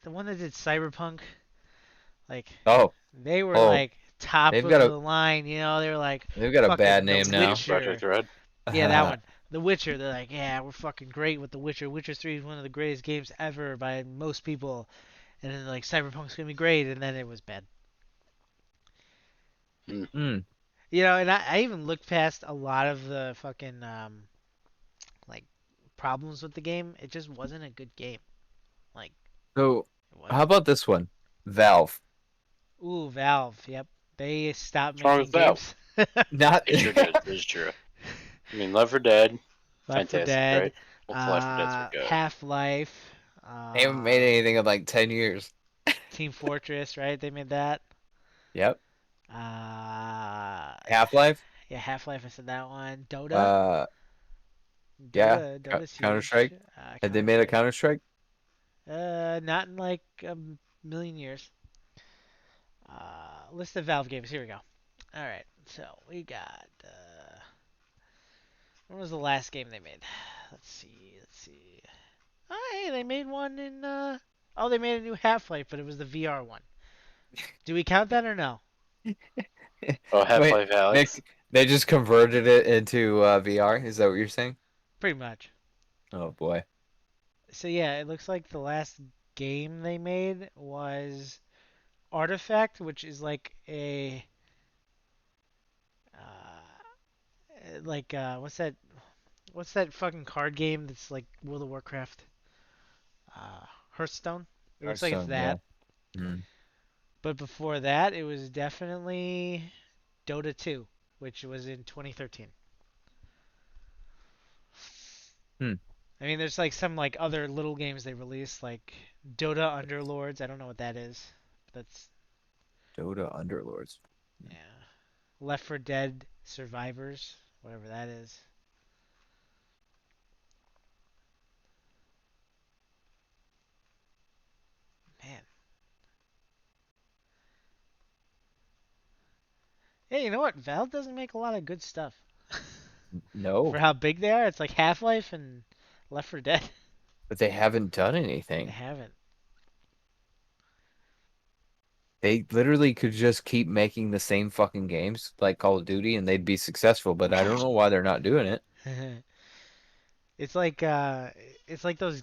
the one that did Cyberpunk? Like Oh, they were oh, like top they've of got a the line, They were like they've got a bad fucking The name now. Witcher. Project Red? Yeah, that one. The Witcher. They're like, yeah, we're fucking great with The Witcher. Witcher 3 is one of the greatest games ever by most people. And then like Cyberpunk's gonna be great, and then it was bad. Hmm. Mm. And I even looked past a lot of the fucking like problems with the game. It just wasn't a good game. Like So, it how wasn't. about this one? Valve. Ooh, Valve. Yep, they stopped What's wrong with making Valve? games. Not They sure did. This is true. I mean, Left 4 Dead, Left 4 fantastic, Dead, right? Both Left 4 Dead's were good. Half-Life, they haven't made anything in like 10 years. Team Fortress, right? They made that. Yep. Uh, Half-Life. yeah, Half-Life. I said that one. Dota. Uh, yeah. Dota's huge. Counter-Strike. Had they made a Counter-Strike. Counter-Strike? Not in like a million years. List of Valve games. Here we go. All right. So we got. When was the last game they made? Let's see. Let's see. Oh, hey, they made one in. Oh, they made a new Half-Life, but it was the VR one. Do we count that or no? Oh, Wait, Half-Life Alex. they just converted it into VR. Is that what you're saying? Pretty much. Oh boy. So yeah, it looks like the last game they made was Artifact, which is like a what's that fucking card game that's like World of Warcraft? Hearthstone. It looks like it's Hearthstone, yeah. that. Mm. But before that, it was definitely Dota 2, which was in 2013. Hmm. I mean, there's like some like other little games they released, like Dota Underlords. I don't know what that is. That's Dota Underlords. yeah. Left 4 Dead Survivors, whatever that is. Man. Hey, you know what? Valve doesn't make a lot of good stuff. For No, how big they are, it's like Half-Life and Left 4 Dead. but they haven't done They anything. haven't. They literally could just keep making the same fucking games like Call of Duty and they'd be successful, but I don't know why they're not doing it. It's like uh it's like those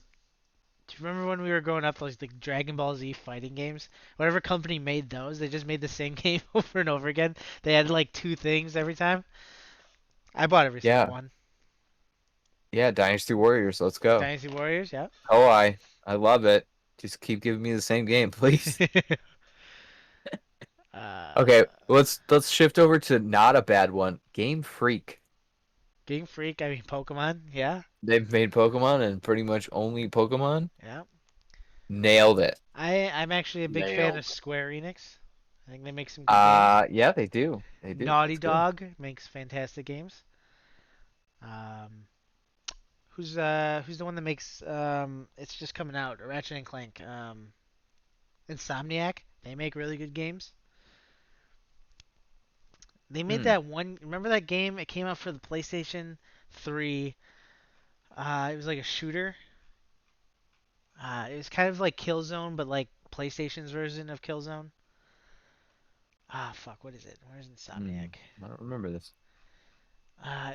Do you remember when we were growing up, those like Dragon Ball Z fighting games? Whatever company made those, they just made the same game over and over again. They had like two things every time. I bought every single Yeah, one. yeah, Dynasty Warriors. Let's go. Dynasty Warriors, yeah. Oh, I love it. Just keep giving me the same game, please. uh, Okay, let's shift over to not a bad one. Game Freak. Game Freak, I mean Pokemon, yeah, They've made Pokemon and pretty much only Pokemon. yeah. Nailed it. I'm actually a big fan Nailed. of Square Enix. I think they make some good games. Yeah, they do. They do. Naughty That's good. Dog makes fantastic games. Who's the one that makes it's just coming out, Ratchet and Clank. Insomniac. They make really good games. They made Hmm. that one. Remember that game? It came out for the PlayStation 3. It was like a shooter. It was kind of like Killzone, but like PlayStation's version of Killzone. Ah, fuck. What is it? Where's Hmm. Insomniac? I don't remember this.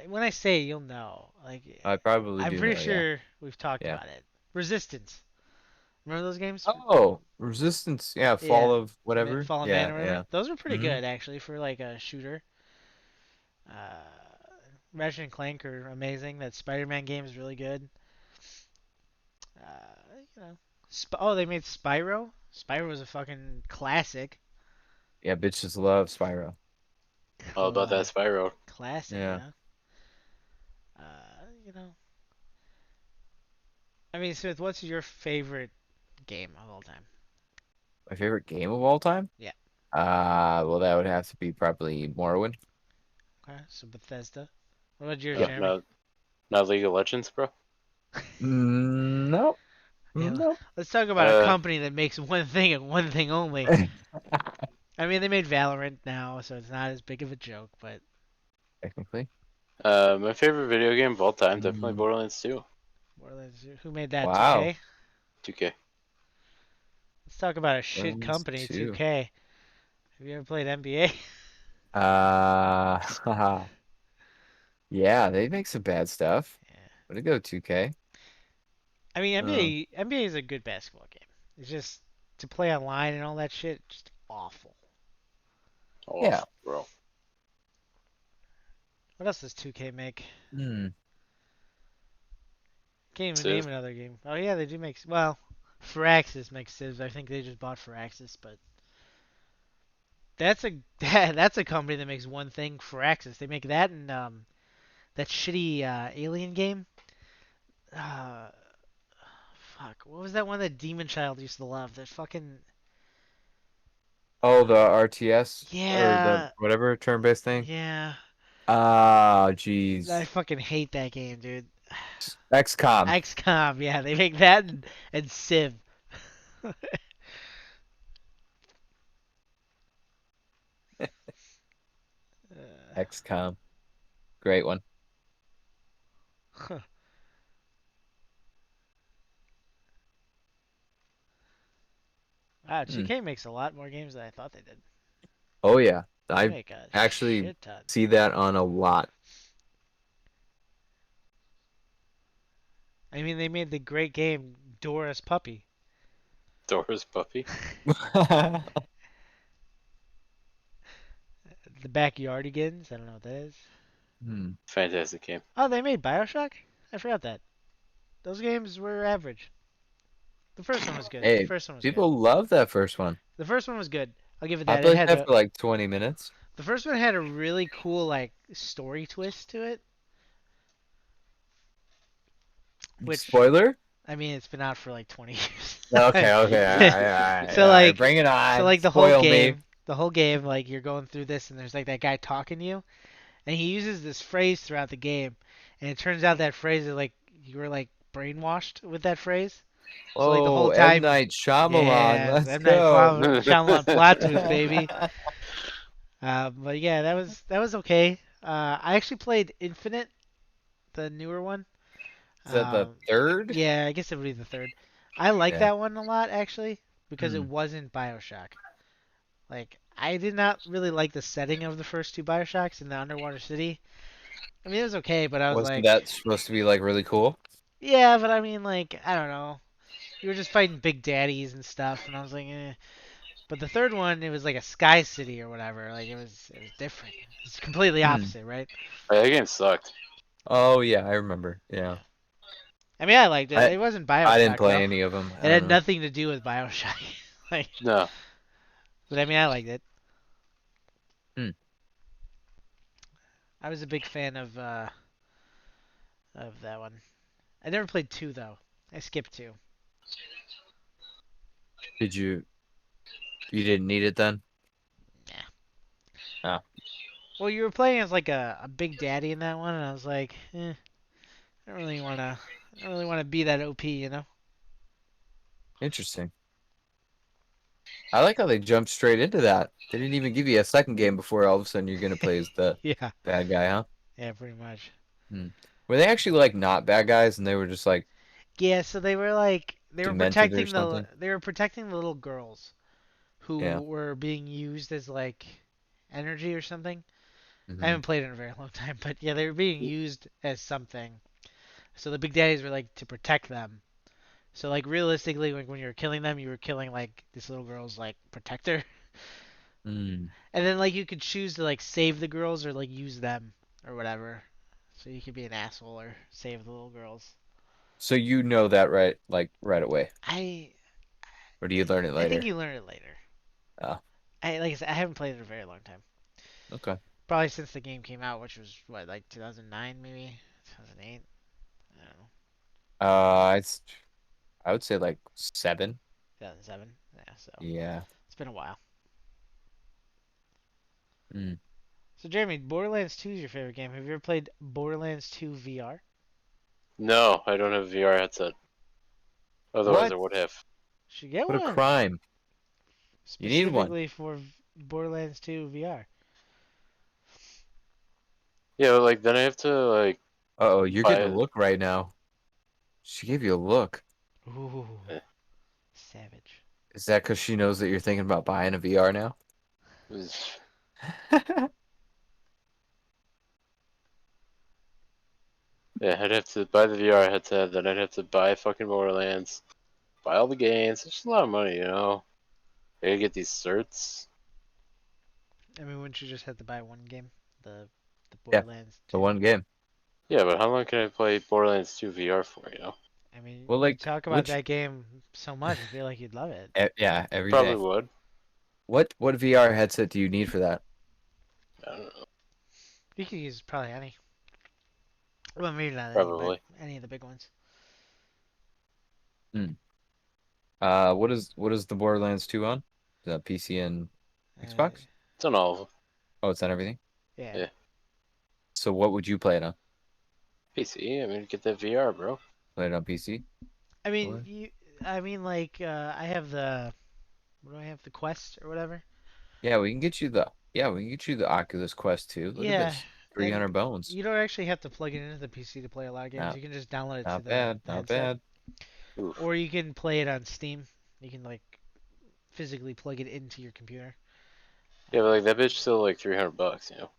When I say it, you'll know. Like, I probably I'm do pretty know. Yeah. sure we've talked Yeah. about it. Resistance. Remember those games? Oh, Resistance. Yeah, Fall Yeah. of whatever. Fallen Man Yeah, or yeah. whatever. Those were pretty Hmm. good actually for like a shooter. Ratchet and Clank are amazing. That Spider-Man game is really good. You know. Oh, they made Spyro. Spyro was a fucking classic. Yeah, bitches love Spyro. All about that Spyro. Classic, Yeah. yeah. You know. I mean, Smith, what's your favorite game of all time? My favorite game of all time? Yeah. Well, that would have to be probably Morrowind. Okay, so Bethesda. What about yours, Yep. Jeremy? Not League of Legends, bro. No, Yeah, no. let's talk about a Uh, company that makes one thing and one thing only. I mean, they made Valorant now, so it's not as big of a joke, but Technically. my favorite video game of all time, definitely Mm, Borderlands 2. who made that? wow. 2K? 2K. Let's talk about a shit Borderlands company, 2. 2K. Have you ever played NBA? Haha. Yeah, they make some bad stuff. Yeah. Way to go, 2K. I mean, Um, NBA is a good basketball game. It's just to play online and all that shit, just awful. Oh, yeah. bro. What else does 2K make? Hmm. Can't even name Civ. another game. Oh yeah, they do make. Well, Firaxis makes Civs. I think they just bought Firaxis, but that's a that's a company that makes one thing. Firaxis. They make that and that shitty alien game. Uh, fuck. What was that one that Demon Child used to love? That fucking Oh, the RTS or the yeah, whatever turn-based thing. yeah. Ah, I jeez. fucking hate that game, dude. XCOM. XCOM, yeah, they make that and Civ. XCOM. Great one. Wow, Hmm. 2K makes a lot more games than I thought they did. Oh yeah, They I make a actually shit ton. see that on a lot. I mean, they made the great game Dora's Puppy. Dora's Puppy. The Backyardigans. I don't know what that is. Hmm. Fantastic game. Oh, they made Bioshock? I forgot that. Those games were average. The first one was good. The Hey, first one was good. people love that first one. The first one was good. I'll give it I that. It played had that a, for like 20 minutes. the first one had a really cool like story twist to it. Which Spoiler? I mean, it's been out for like 20 years. Okay, okay. All right, So all right, like, bring it on. so like Spoil me. the whole game, like you're going through this, and there's like that guy talking to you, and he uses this phrase throughout the game, and it turns out that phrase is like you were like brainwashed with that phrase. So like the Oh, whole M. time, Night Shyamalan, yeah, let's M Night go. Shyamalan plot twist, baby. But yeah, that was okay. I actually played Infinite, the newer one. Is that the Um, third? yeah, I guess it would be the third. I like Yeah. that one a lot actually because it Hmm. wasn't BioShock. Like I did not really like the setting of the first two BioShocks in the underwater city. I mean, it was okay, but I was Wasn't like, that supposed to be like really cool? yeah, but I mean, like, I don't know. you were just fighting big daddies and stuff, and I was like, eh. But the third one, it was like a Sky City or whatever. Like it was different. It's completely Hmm. opposite, right? That game sucked. Oh yeah, I remember. Yeah. Yeah. I mean, I liked it. I It wasn't I didn't Bioshock play though. any of them. I It don't had know. nothing to do with Bioshock. Like, No. but I mean, I liked it. Hmm. I was a big fan of that one. I never played two though. I skipped two. Did you? You didn't need it then? Yeah. Ah, Well, you were playing as like a big daddy in that one, and I was like, I don't really wanna, I don't really wanna be that OP, you know? interesting. I like how they jumped straight into that. They didn't even give you a second game before all of a sudden you're gonna play as the Yeah. bad guy, huh? Yeah, pretty much. Hmm. Were they actually like not bad guys and they were just like Yeah, so they were like demented or something? they were protecting the little girls who Yeah. were being used as like energy or something. I Hmm. haven't played in a very long time, but yeah, they were being used as something. So the big daddies were like to protect them. So like realistically, like when you were killing them, you were killing like this little girl's like protector. Mm. And then like you could choose to like save the girls or like use them or whatever. So you could be an asshole or save the little girls. So you know that right away, I or do you learn it I think later? you learn it later. Ah, I like I said, I haven't played it in a very long time. okay. Probably since the game came out, which was what, like 2009 maybe, 2008. I don't know, It's I would say like 7. 2007. Yeah, so Yeah. it's been a while. Mm. So Jeremy, Borderlands 2 is your favorite game. Have you ever played Borderlands 2 VR? No, I don't have a VR headset. Otherwise, I What? would have. Should get What a one crime. You need one. specifically for Borderlands 2 VR. Yeah, but, like then I have to like Uh-oh, you're getting a buy. look right now. She gave you a look. Ooh, eh, savage. Is that because she knows that you're thinking about buying a VR now? Yeah, I'd have to buy the VR headset, then I'd have to buy fucking Borderlands, buy all the games. It's just a lot of money, you know. I gotta get these certs. I mean, wouldn't you just have to buy one game? The Yeah, Borderlands the 2. one game. Yeah, but how long can I play Borderlands 2 VR for, you know? I mean, Well, you like, talk about which, that game so much, I feel like you'd love it. yeah, every Probably day. would. What VR headset do you need for that? I don't know. You could use probably any. Well, maybe not any, but Probably. any of the big ones. Hmm. What is the Borderlands 2 on? The PC and Uh, Xbox? It's on all of them. Oh, it's on everything. yeah. Yeah. So what would you play it on? PC, I mean, get that VR, bro. Play it on PC? I mean, Or like, I have the, what do I have? The Quest or whatever. yeah, we can get you the Oculus Quest 2. Look at Yeah, this. and 300 bones. you don't actually have to plug it into the PC to play a lot of games. Not You can just download it to not bad, the not headset, bad. Oof. or you can play it on Steam. You can like physically plug it into your computer. Yeah, but like that bitch still like $300, you know.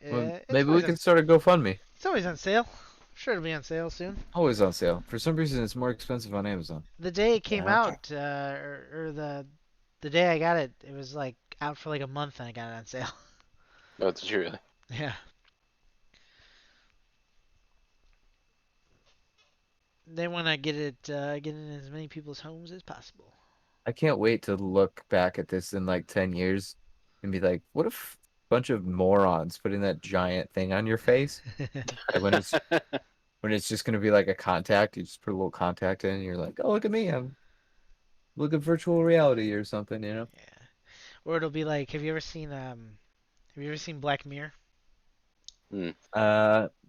Well, It's maybe we always can start a GoFundMe. on sale. I'm sure it'll be on sale soon. Always on sale. For some reason, it's more expensive on Amazon. The day it The came hell? out, or the day I got it, it was like out for like a month, and I got it on sale. No, it's true. Really. Yeah, they want to get in as many people's homes as possible. I can't wait to look back at this in like 10 years and be like, what if a bunch of morons putting that giant thing on your face? And when it's just gonna be like a contact, you just put a little contact in and you're like, oh, look at me, I'm looking virtual reality or something, you know? Yeah, or it'll be like, have you ever seen Black Mirror? Hmm.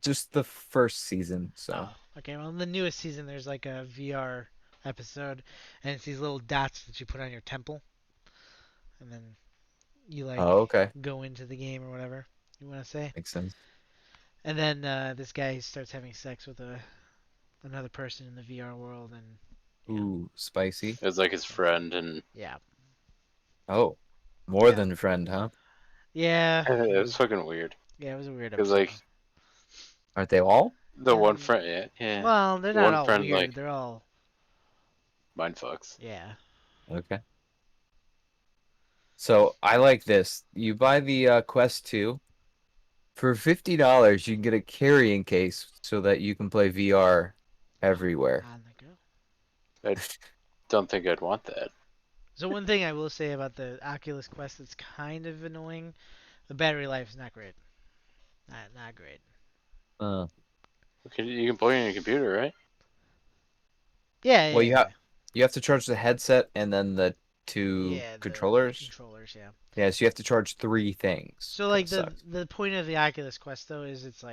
Just the first season, so Oh, okay. Well, in the newest season, there's like a VR episode, and it's these little dots that you put on your temple, and then you like oh, okay. go into the game or whatever you want to say. Makes sense. And then this guy starts having sex with another person in the VR world, and yeah, Ooh, spicy. It was like his friend, and yeah, Oh, more yeah, than a friend, huh? yeah. it was fucking weird. Yeah, it was a weird Cause episode. like Aren't they all? the Yeah, one friend, yeah, well, they're the not one all friend weird. like They're all Mind fucks. Yeah. Okay. So I like this. You buy the Quest 2 for $50. You can get a carrying case so that you can play VR everywhere. On the go. Don't think I'd want that. So one thing I will say about the Oculus Quest that's kind of annoying, the battery life is not great. Not great. Uh, You can play on your computer, right? Yeah, well, yeah, yeah. you have to charge the headset and then the two Yeah, the controllers. controllers, yeah. Yeah, so you have to charge 3 things. So Kind like of the sucks. the point of the Oculus Quest though is it's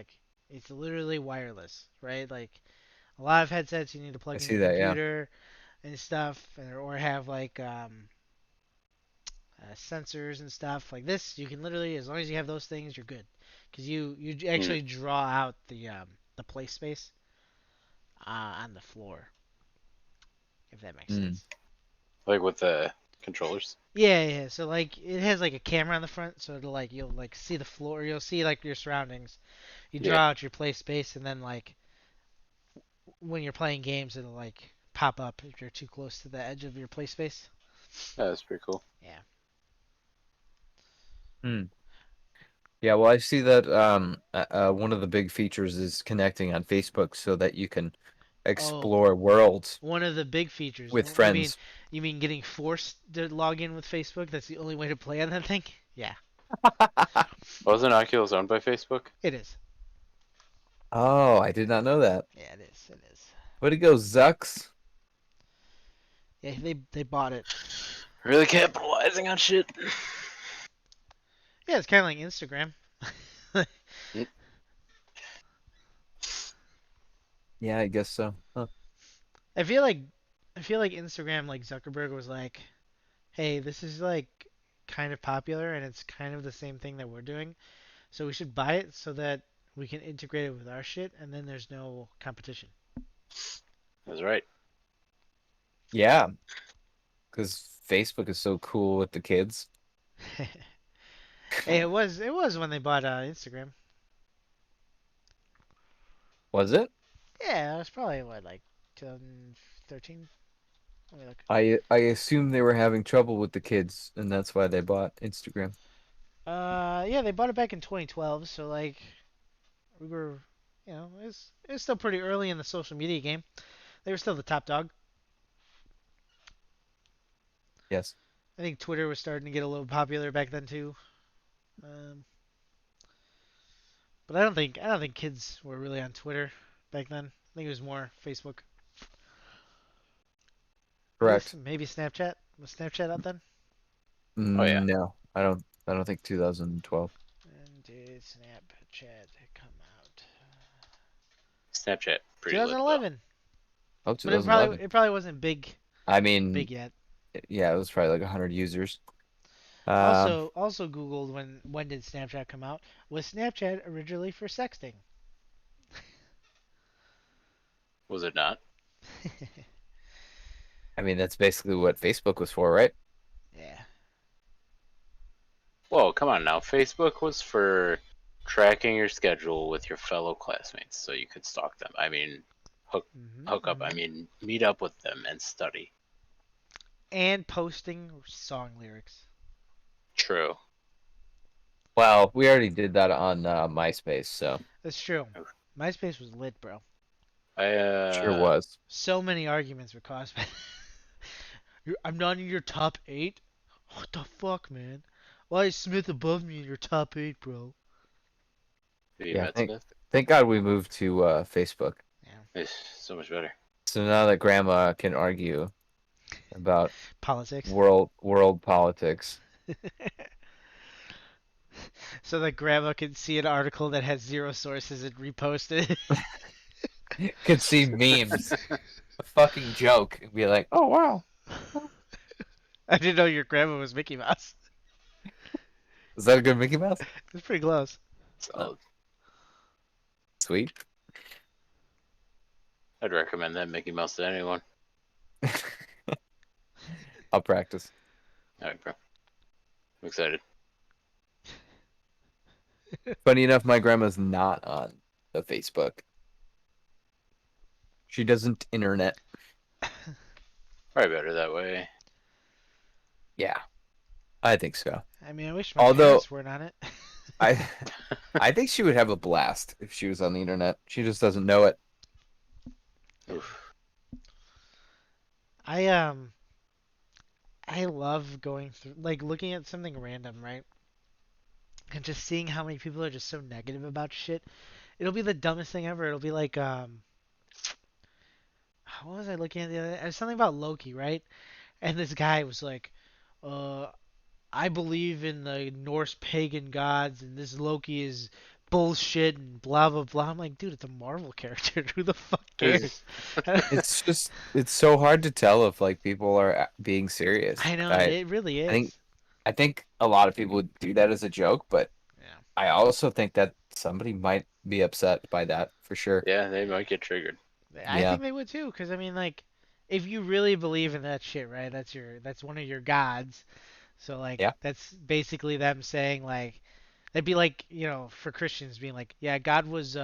literally wireless, right? Like a lot of headsets you need to I plug in see your that, yeah. computer and stuff, or have like sensors and stuff. Like this, you can literally, as long as you have those things, you're good, because you Hmm. actually draw out the play space on the floor, if that makes Mm. sense. Like with the controllers. Yeah, yeah. So like it has like a camera on the front, so it'll like you'll like see the floor, you'll see like your surroundings. You Yeah, draw out your play space, and then like when you're playing games, it'll like pop up if you're too close to the edge of your play space. that's pretty cool. Yeah. Hmm. Yeah, well, I see that one of the big features is connecting on Facebook so that you can Oh, explore worlds one of the big features. with You mean friends. getting forced to log in with Facebook? That's the only way to play on that thing? Yeah, Wasn't Oculus owned by Facebook? it is. Oh, I did not know that. Yeah, it is. It is. Way to go, Zucks. Yeah, they bought it. Really capitalizing on shit. Yeah, it's kind of like Instagram. Yeah, I guess so. Huh. I feel like Instagram, like Zuckerberg was like, "Hey, this is like kind of popular and it's kind of the same thing that we're doing. So we should buy it so that we can integrate it with our shit and then there's no competition." That's right. Yeah, because Facebook is so cool with the kids. Hey, it was when they bought Instagram. Was it? Yeah, it was probably what, like 2013. Let me look. I assume they were having trouble with the kids, and that's why they bought Instagram. Yeah, they bought it back in 2012, so like we were, it was still pretty early in the social media game. They were still the top dog. Yes. I think Twitter was starting to get a little popular back then too. Um, but I don't think kids were really on Twitter back then. I think it was more Facebook. I guess Correct. maybe Snapchat. Was Snapchat out then? Oh yeah, No, I don't think 2012. And did Snapchat come out? Snapchat pretty lit though. 2011. Oh, But it probably 2011. it probably wasn't I mean, big yet. yeah, it was probably like 100 users. Um, Also Googled when did Snapchat come out? Was Snapchat originally for sexting? Was it not? I mean, that's basically what Facebook was for, right? Yeah. Whoa, come on now. Facebook was for tracking your schedule with your fellow classmates so you could stalk them. I mean, hook up. I mean, meet up with them and study. And posting song lyrics. True. Well, we already did that on MySpace, so That's true. MySpace was lit, bro. sure I was. So many arguments were caused by. I'm not in your top 8? What the fuck, man? Why is Smith above me in your top 8, bro? have you Yeah, met Smith? thank God we moved to Facebook. Yeah. It's so much better. So now that Grandma can argue about Politics. world politics. So that grandma can see an article that has zero sources and repost it. Could see memes, a fucking joke, and be like, "Oh wow, I didn't know your grandma was Mickey Mouse. is that a good Mickey Mouse?" It's pretty close. So Sweet. I'd recommend that Mickey Mouse to anyone. I'll practice. All right, bro. I'm excited. Funny enough, my grandma's not on the Facebook. She doesn't internet. Probably better that way. Yeah, I think so. I mean, I wish my Although parents weren't on it. I I think she would have a blast if she was on the internet. She just doesn't know it. Oof. I I love going through like looking at something random, right? And just seeing how many people are just so negative about shit. It'll be the dumbest thing ever. It'll be like what was I looking at the other? It was something about Loki, right? And this guy was like, uh, I believe in the Norse pagan gods, and this Loki is bullshit and blah blah blah. I'm like, dude, it's a Marvel character. Who the fuck cares? It's so hard to tell if like people are being serious. I know I it really I think is. I think a lot of people would do that as a joke, but Yeah. I also think that somebody might be upset by that for sure. Yeah, they might get triggered. I Yeah. think they would too, because I mean, like, if you really believe in that shit, right? That's one of your gods. So like, Yeah. that's basically them saying like, that'd be like, for Christians being like, yeah, God was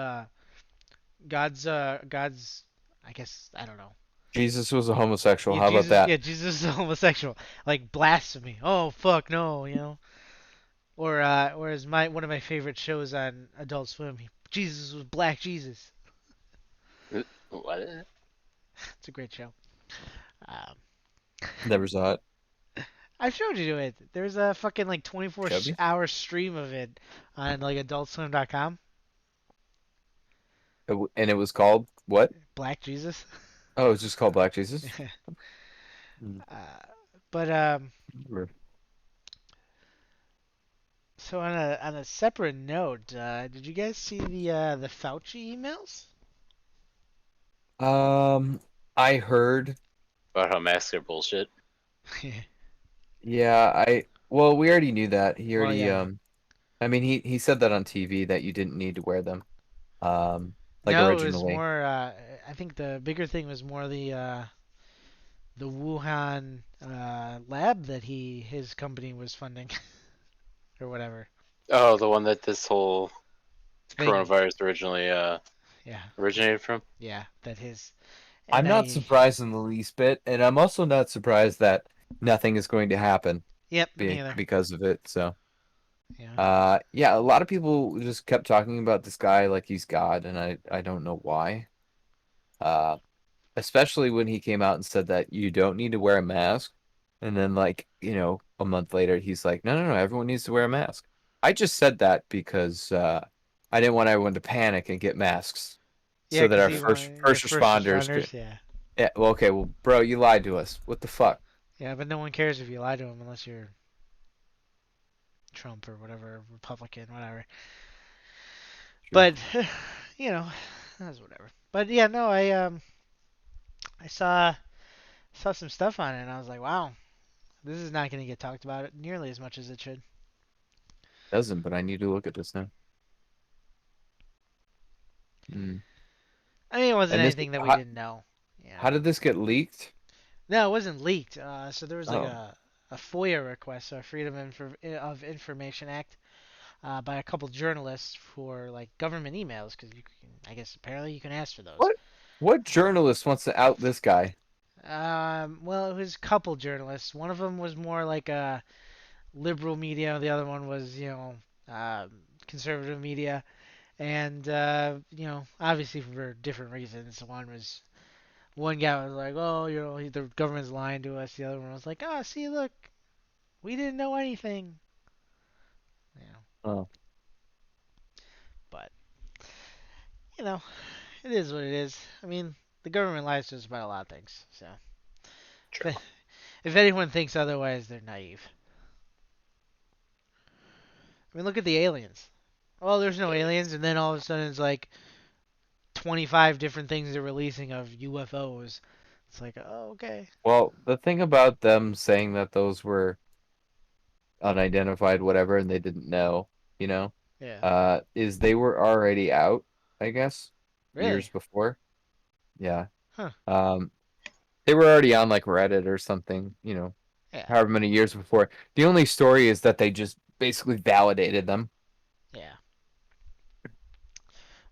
God's, I guess I don't know. Jesus was a homosexual. Yeah, How about Jesus, that? yeah, Jesus is a homosexual. Like blasphemy. Oh fuck no. Or as my one of my favorite shows on Adult Swim, Jesus was Black Jesus. What? It's a great show. Um, Never saw it. I've showed you it. There's a fucking like 24 Showed you? hour stream of it on like AdultSwim.com. And it was called what? Black Jesus. Oh, it was just called Black Jesus. Hmm. uh, but so on a separate note, did you guys see the Fauci emails? Um, I heard. About how masks are bullshit. Yeah, well, we already knew that. He Well, already yeah. I mean he said that on TV that you didn't need to wear them. Um, like No, it was originally. more. I think the bigger thing was more the Wuhan lab that his company was funding or whatever Oh, the one that this whole thing. coronavirus originally Yeah, originated from? yeah, that his. And I'm then not he. surprised in the least bit, and I'm also not surprised that nothing is going to happen Yep, me either. because of it. So, Yeah. yeah, a lot of people just kept talking about this guy like he's God, and I don't know why. Uh, Especially when he came out and said that you don't need to wear a mask, and then like, a month later he's like, no, no, no, everyone needs to wear a mask. I just said that because I didn't want everyone to panic and get masks Yeah, so that because our he first wanted first first responders could. responders. Yeah. Yeah, well, okay, well, bro, you lied to us. What the fuck? Yeah, but no one cares if you lie to him unless you're Trump or whatever, Republican, whatever. True. But that's whatever. But yeah, no, I saw some stuff on it and I was like, wow, this is not going to get talked about nearly as much as it should. Doesn't, but I need to look at this now. Mm. I mean, it wasn't And this, anything that we didn't know. how did this get leaked? No, it wasn't leaked. So there was like Oh, a FOIA request, a of Information Act, by a couple journalists for like government emails, because I guess apparently you can ask for those. what? What journalist wants to out this guy? Well, it was a couple journalists. One of them was more like a liberal media. The other one was, conservative media. And obviously for different reasons. One guy was like, oh, the government's lying to us. The other one was like, oh, see, look, we didn't know anything. You know, Oh, but you know, it is what it is. I mean, the government lies to us about a lot of things. So True. if anyone thinks otherwise, they're naive. I mean, look at the aliens. Oh, there's no aliens, and then all of a sudden it's like 25 different things they're releasing of UFOs. It's like, oh, okay. well, the thing about them saying that those were unidentified, whatever, and they didn't know, you know, Yeah. is they were already out, I guess, years Really? before. Yeah. Huh. Um, they were already on like Reddit or something, Yeah. however many years before. The only story is that they just basically validated them. Yeah.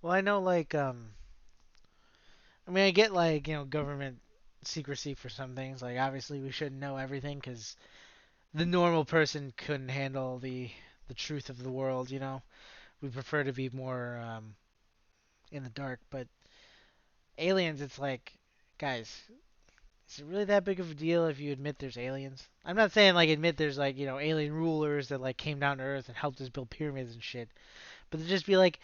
Well, I know, like, I mean, I get, like, government secrecy for some things. Like obviously we shouldn't know everything because the normal person couldn't handle the truth of the world. We prefer to be more in the dark. But aliens, it's like, guys, is it really that big of a deal if you admit there's aliens? I'm not saying like admit there's like alien rulers that like came down to Earth and helped us build pyramids and shit, but to just be like,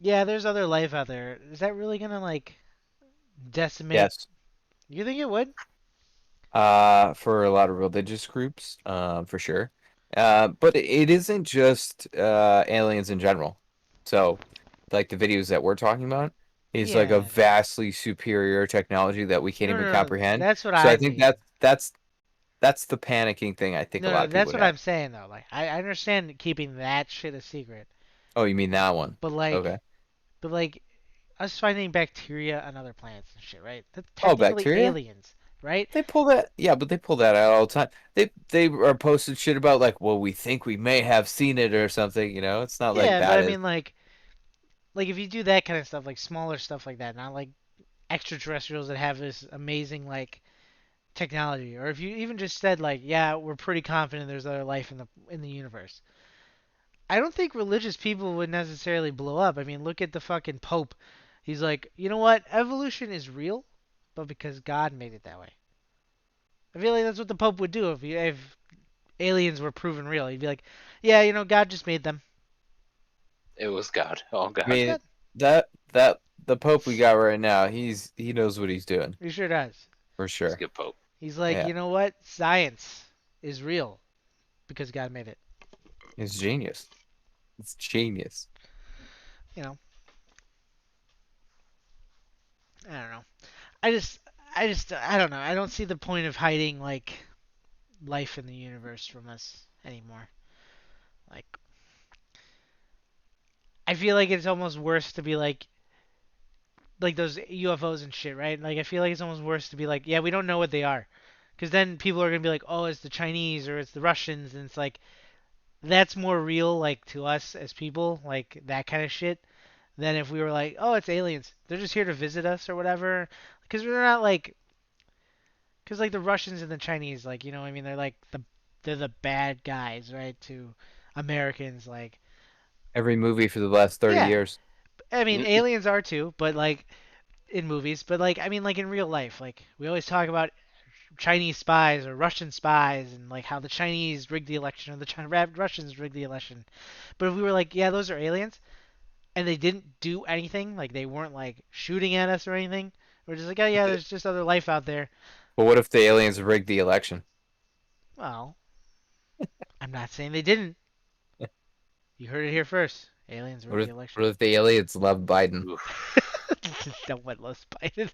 yeah, there's other life out there. Is that really gonna like decimate? Yes. You think it would? For a lot of religious groups, for sure. But it isn't just aliens in general. So, like the videos that we're talking about is like a Yeah. vastly superior technology that we can't No, even no, no. comprehend. That's what So I I think mean. that's the panicking thing I think a No, lot no, of people that's would what have. I'm saying though. Like, I understand keeping that shit a secret, Oh, you mean that one? but like, Okay. but like, us finding bacteria on other planets and shit, right? That's Oh, technically bacteria? aliens, right? They pull that, yeah, but they pull that out all the time. They are posting shit about like, well, we think we may have seen it or something. It's not like Yeah, but that I is. mean like if you do that kind of stuff, like smaller stuff like that, not like extraterrestrials that have this amazing like technology, or if you even just said like, yeah, we're pretty confident there's other life in the universe. I don't think religious people would necessarily blow up. I mean, look at the fucking Pope. He's like, you know what? Evolution is real, but because God made it that way. I feel like that's what the Pope would do if aliens were proven real. He'd be like, yeah, God just made them. It was God. All I God. mean, That that the Pope we got right now, he knows what he's doing he sure does. for He's a sure. good Pope. He's like, Yeah, you know what? Science is real because God made it. it's genius. It's genius. You know, I don't know. I just, I don't know. I don't see the point of hiding like life in the universe from us anymore. Like, I feel like it's almost worse to be like those UFOs and shit, right? Like, I feel like it's almost worse to be like, yeah, we don't know what they are, because then people are gonna be like, oh, it's the Chinese or it's the Russians, and it's like that's more real, like to us as people, like that kind of shit, than if we were like, oh, it's aliens. They're just here to visit us or whatever, because they're not like, because like the Russians and the Chinese, like I mean, they're the bad guys, right? To Americans, like, Every movie for the last 30 yeah. years. I mean, Mm, aliens are too, but like in movies, but like I mean, like in real life, like we always talk about Chinese spies or Russian spies and like how the Chinese rigged the election or the Russians rigged the election. But if we were like, yeah, those are aliens, and they didn't do anything, like they weren't like shooting at us or anything, we're just like, oh But, yeah, there's just other life out there. but what if the aliens rigged the election? Well, I'm not saying they didn't. You heard it here first. Aliens What rigged the if election. what if the aliens love Biden? oof. No one loves Biden.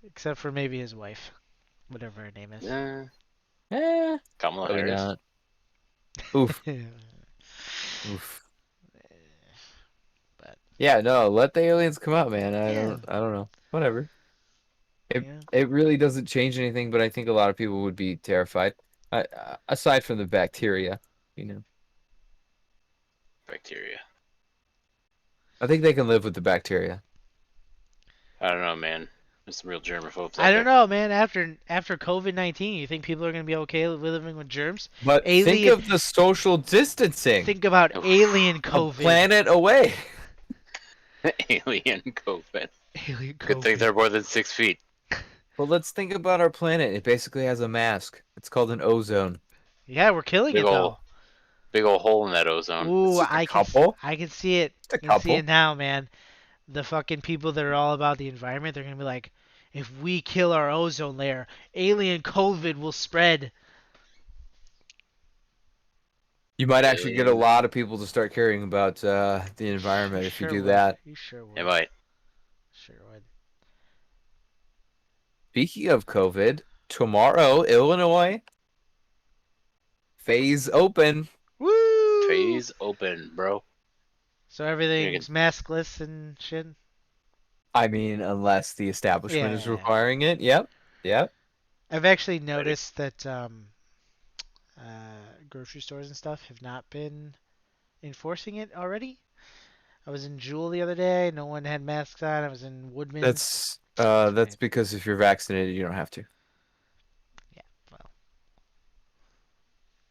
Except for maybe his wife, whatever her name is. Eh, Eh, Kamala probably Harris. not. Oof, oof. But Yeah, no, let the aliens come out, man. yeah, I don't know. Whatever. It yeah. it really doesn't change anything, but I think a lot of people would be terrified. Aside from the bacteria, you know. Bacteria. I think they can live with the bacteria. I don't know, man. There's some real germaphobes I out don't there. know, man. After COVID-19, you think people are gonna be okay with living with germs? But think Alien. of the social distancing Think about Oof. alien a COVID. planet away. Alien COVID. Alien Good thing COVID. they're more than 6 feet. Well, let's think about our planet. It basically has a mask. It's called an ozone. Yeah, we're killing Big it ol' though. big ol' hole in that ozone. It's Ooh, just a couple. I can see it. Just a I can see it couple. now, man. The fucking people that are all about the environment, they're gonna be like, if we kill our ozone layer, alien COVID will spread. You might actually get a Alien. lot of people to start caring about the environment You if you sure do would. that. You sure It would. might. Sure would. Speaking of COVID, tomorrow, Illinois, phase open. Woo! Phase open, bro. So You're gonna everything's maskless and shit. I mean, unless the establishment is Yeah. requiring it. Yep. Yep. I've actually get ready. noticed that grocery stores and stuff have not been enforcing it already. I was in Jewel the other day. No one had masks on. I was in Woodman's. That's great. because if you're vaccinated, you don't have to. Yeah, well,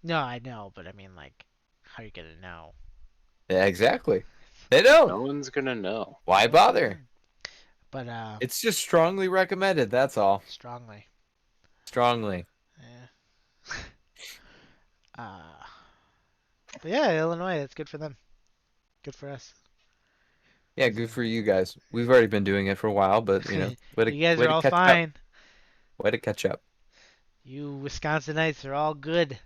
no, I know, but I mean, like, how are you gonna know? Yeah, exactly. They don't. No one's gonna know. Why bother? But It's just strongly recommended. That's all. strongly. Strongly. Yeah. uh, but yeah, Illinois. That's good for them. Good for us. Yeah, good for you guys. We've already been doing it for a while, but You guys way are to all catch up. fine. Way to catch up. You Wisconsinites are all good.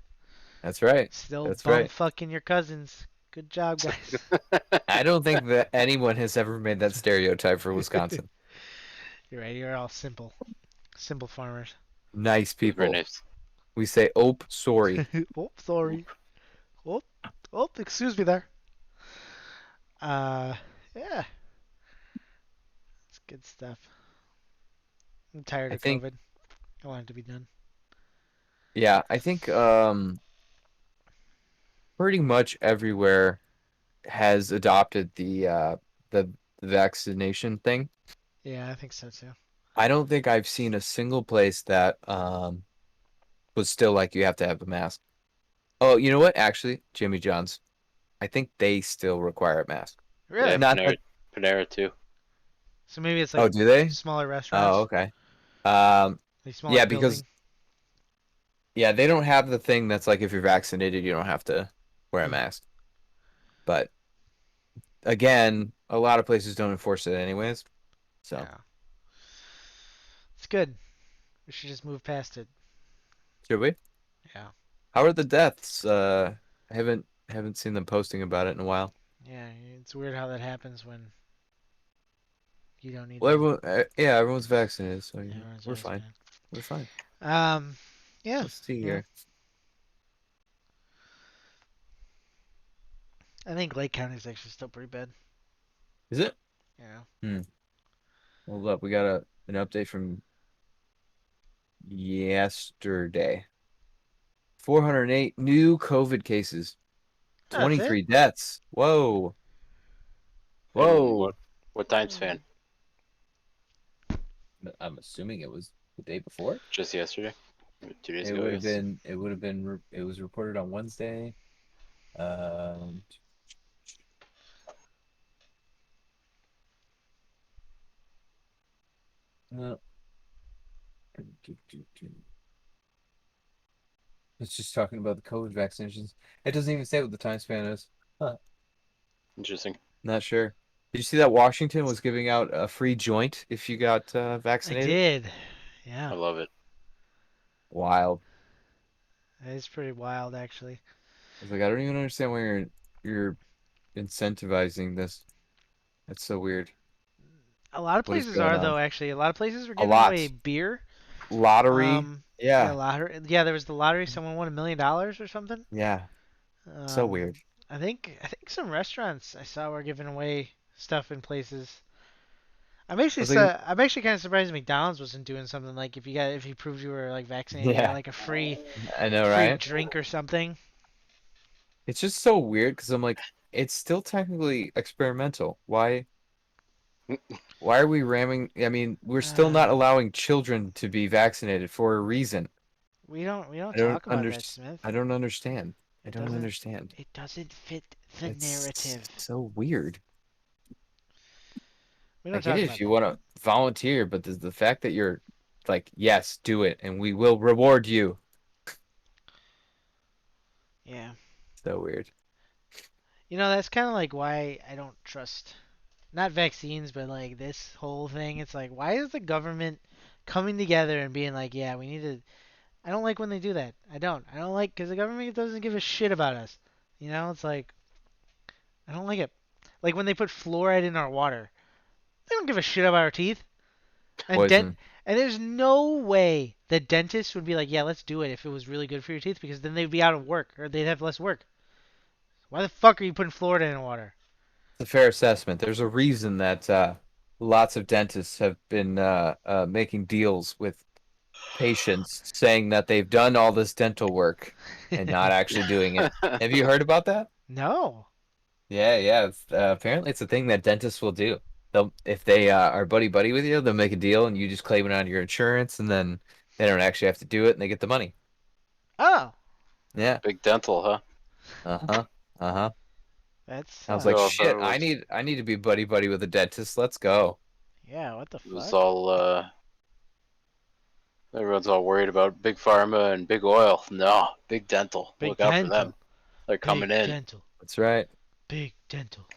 That's right. Still That's bum right. fucking your cousins. Good job, guys. I don't think that anyone has ever made that stereotype for Wisconsin. You're right. You're all simple, simple farmers. Nice Very people. nice. We say, "Ope, sorry." Oh, sorry. Oh, oh, excuse me there. Uh, yeah, it's good stuff. I'm tired I of think, COVID. I want it to be done. yeah, I think pretty much everywhere has adopted the vaccination thing. Yeah, I think so too. I don't think I've seen a single place that was still like you have to have a mask. Oh, you know what? Actually, Jimmy John's. I think they still require a mask. Yeah, Really? Not that. Panera too. So maybe it's Oh, like do they? smaller Oh, restaurants, okay. Um, like smaller yeah, building. because yeah, they don't have the thing that's like if you're vaccinated, you don't have to wear a Hmm. mask. But again, a lot of places don't enforce it anyways. So Yeah, it's good. We should just move past it. should we? Yeah, How are the deaths? I haven't seen them posting about it in a while. yeah. It's weird how that happens when you don't need Well, to. yeah, everyone's vaccinated, so Everyone's we're always fine. We're fine. bad. Yeah. Let's see You know, here. I think Lake County is actually still pretty bad. Is it? Yeah. Hold up, we got an update from yesterday. 408 new COVID cases, Oh, that's it. 23 deaths. Whoa. And Whoa. what time span? I'm assuming it was the day before. Just yesterday? 2 days It ago, would I have guess. been. It would have been. It was reported on Wednesday. Um. No. It's just talking about the COVID vaccinations. It doesn't even say what the time span is. Huh. Interesting. Not sure. Did you see that Washington was giving out a free joint if you got I vaccinated? did. I Yeah. love it. Wild. That is pretty wild, actually. I was like, I don't even understand why you're incentivizing this. That's so weird. A lot of What is places going are on? though. Actually, a lot of places were A giving away lot. beer. Lottery. Um. Yeah, Yeah. lottery. Yeah, there was the lottery. Someone won $1 million or something. Yeah. So Um. weird. I think some restaurants I saw were giving away stuff in places. I was like, I'm actually kind of surprised McDonald's wasn't doing something like if you proved you were like vaccinated, you got yeah, like a free I know, free right? drink or something. It's just so weird because I'm like, it's still technically experimental. Why are we ramming? I mean, we're still not Uh, allowing children to be vaccinated for a reason. we don't I don't talk about under, that, Smith. I don't understand. I It don't doesn't understand. it doesn't fit the It's narrative. so weird. We I don't get talk it if about you that. want to volunteer, but the fact that you're like, yes, do it, and we will reward you. Yeah. So weird. That's kind of like why I don't trust not vaccines, but like this whole thing. It's like why is the government coming together and being like, yeah, we need to. I don't like when they do that. I don't. I don't like because the government doesn't give a shit about us. It's like I don't like it. Like when they put fluoride in our water, they don't give a shit about our teeth. And Poison. and there's no way the dentist would be like, yeah, let's do it if it was really good for your teeth because then they'd be out of work or they'd have less work. Why the fuck are you putting fluoride in water? It's a fair assessment. There's a reason that lots of dentists have been making deals with patients saying that they've done all this dental work and not actually doing it. Have you heard about that? No. Yeah, yeah. Apparently, it's a thing that dentists will do. They'll, if they are buddy buddy with you, they'll make a deal, and you just claim it on your insurance, and then they don't actually have to do it, and they get the money. Oh, Yeah. Big dental, huh? Uh-huh. Uh-huh. that's I was like, So if shit, everyone's I need to be buddy buddy with a dentist. Let's go. yeah. What the it was fuck? all everyone's all worried about big pharma and big oil. No, big dental. Big Look out for them. dental. They're Big coming in. dental. That's right. Big dental.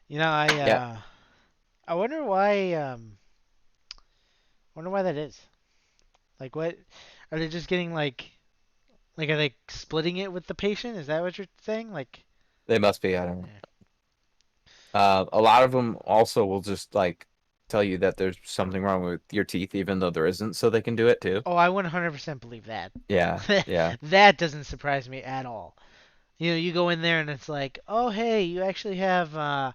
You know, Yeah. I wonder why wonder why that is. Like what are they just getting like are they splitting it with the patient? Is that what you're saying? Like They must be. I don't know. yeah. A lot of them also will just like tell you that there's something wrong with your teeth, even though there isn't, so they can do it too. Oh, I 100% believe that. Yeah. Yeah. That doesn't surprise me at all. You know, you go in there and it's like, "Oh, hey, you actually have a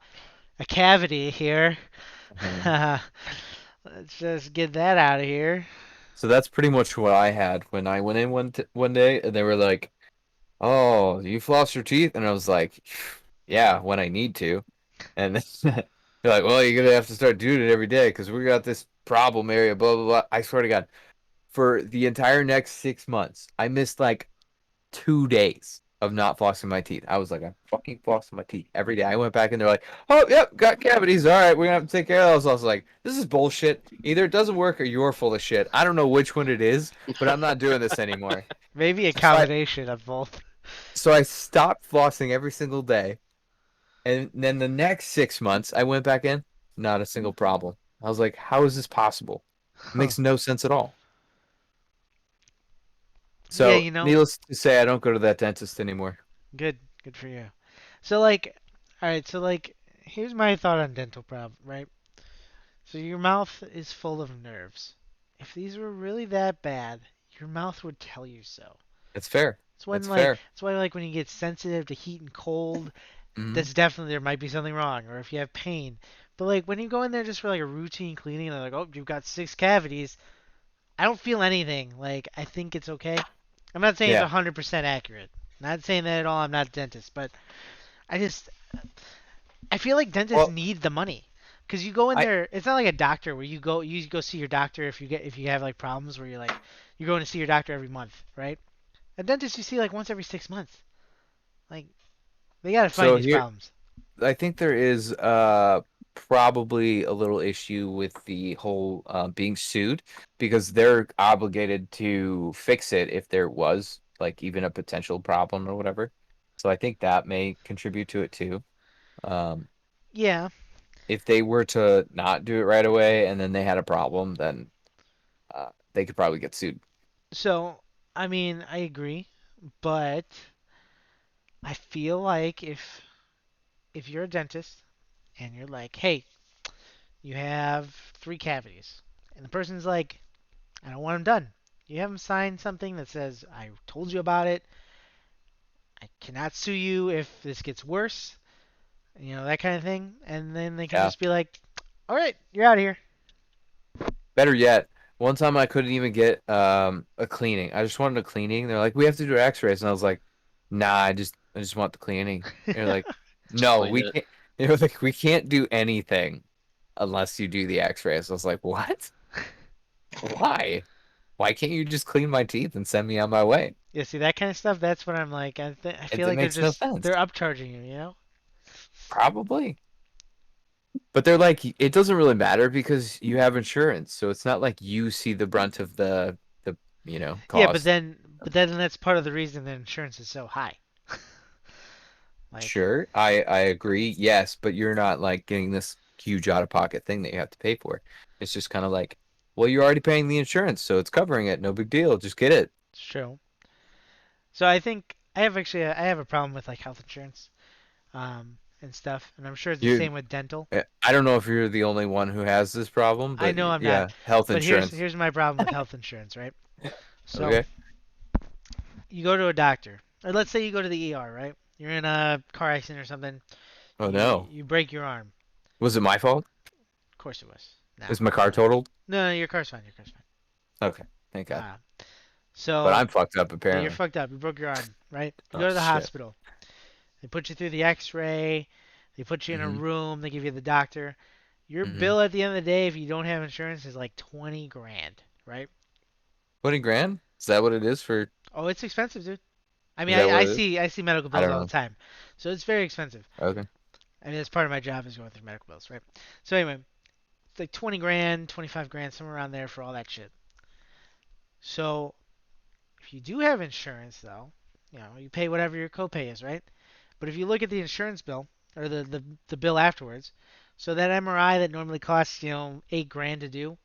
cavity here. Mhm. Let's just get that out of here." So that's pretty much what I had when I went in one day, and they were like, "Oh, you floss your teeth?" And I was like, "Yeah, when I need to." And they're like, "Well, you're gonna have to start doing it every day because we got this problem area." Blah blah blah. I swear to God, for the entire next 6 months, I missed like 2 days of not flossing my teeth. I was like, I'm fucking flossing my teeth every day. I went back and they're like, oh, yep, got cavities. All right, we're gonna have to take care of those. I was like, this is bullshit. Either it doesn't work or you're full of shit. I don't know which one it is, but I'm not doing this anymore. Maybe a So I, combination of both. so I stopped flossing every single day. And then the next 6 months, I went back in, not a single problem. I was like, how is this possible? It Huh. makes no sense at all. Yeah, So, you know, needless to say, I don't go to that dentist anymore. good, good for you. So like, all right, so like, here's my thought on dental problem, right? So your mouth is full of nerves. If these were really that bad, your mouth would tell you so. It's fair. It's when It's fair. it's why like when you get sensitive to heat and cold, Hmm. that's definitely there might be something wrong, or if you have pain. But like when you go in there just for like a routine cleaning, and they're like, oh, you've got 6 cavities. I don't feel anything. Like I think it's okay. I'm not saying it's Yeah. 100% accurate. Not saying that at all. I'm not a dentist, but I just I feel like dentists Well, need the money. Cause you go in I there, it's not like a doctor where you go see your doctor if you have like problems where you're going to see your doctor every month, right? A dentist you see like once every 6 months. Like they gotta find so these here problems. I think there is probably a little issue with the whole being sued because they're obligated to fix it if there was like even a potential problem or whatever. So I think that may contribute to it too. Um, Yeah. if they were to not do it right away and then they had a problem, then they could probably get sued. So I mean I agree, but I feel like if you're a dentist and you're like, hey, you have 3 cavities, and the person's like, I don't want them done. You have them sign something that says I told you about it. I cannot sue you if this gets worse. You know that kind of thing, and then they can Yeah. just be like, all right, you're out of here. Better yet, one time I couldn't even get a cleaning. I just wanted a cleaning. They're like, we have to do X-rays, and I was like, nah, I just want the cleaning. And they're like, Just no, clean we it. can't. You know, like we can't do anything unless you do the X-rays. I was like, what? Why? Why can't you just clean my teeth and send me on my way? Yeah, see that kind of stuff. That's what I'm like. I feel It like makes no they're sense. upcharging you. You know? Probably. But they're like, it doesn't really matter because you have insurance, so it's not like you see the brunt of the Yeah, cost. but then that's part of the reason that insurance is so high. Like, Sure, I agree. Yes, but you're not like getting this huge out of pocket thing that you have to pay for. It's just kind of like, well, you're already paying the insurance, so it's covering it. No big deal. Just get it. it's true. So I think I have a problem with like health insurance, and stuff, and I'm sure it's the You, same with dental. I don't know if you're the only one who has this problem, I but know I'm not, yeah, health but insurance. here's my problem with health insurance, right? So Okay. you go to a doctor, or let's say you go to the ER, right? You're in a car accident or something. Oh You no. you break your arm. Was it my fault? Of course it was. No, Is my car totaled? no, your car's fine. Your car's Okay, thank God. fine. But So I'm fucked up yeah, you're apparently. fucked up. You broke your arm, right? You Oh go to the shit. hospital. They put you through the X-ray. They put you in a Mm-hmm. room. They give you the doctor. Your Mm-hmm. bill at the end of the day, if you don't have insurance, is like 20 grand, right? 20 grand? Is that what it is for? Oh, it's expensive, dude. I Is mean, that I, what I it is? see I see medical I bills don't all the know. time, so it's very expensive. Okay. I mean, that's part of my job is going through medical bills, right? So anyway, it's like 20 grand, 25 grand, somewhere around there for all that shit. So if you do have insurance, though, you pay whatever your copay is, right? But if you look at the insurance bill or the bill afterwards, so that MRI that normally costs 8 grand to do,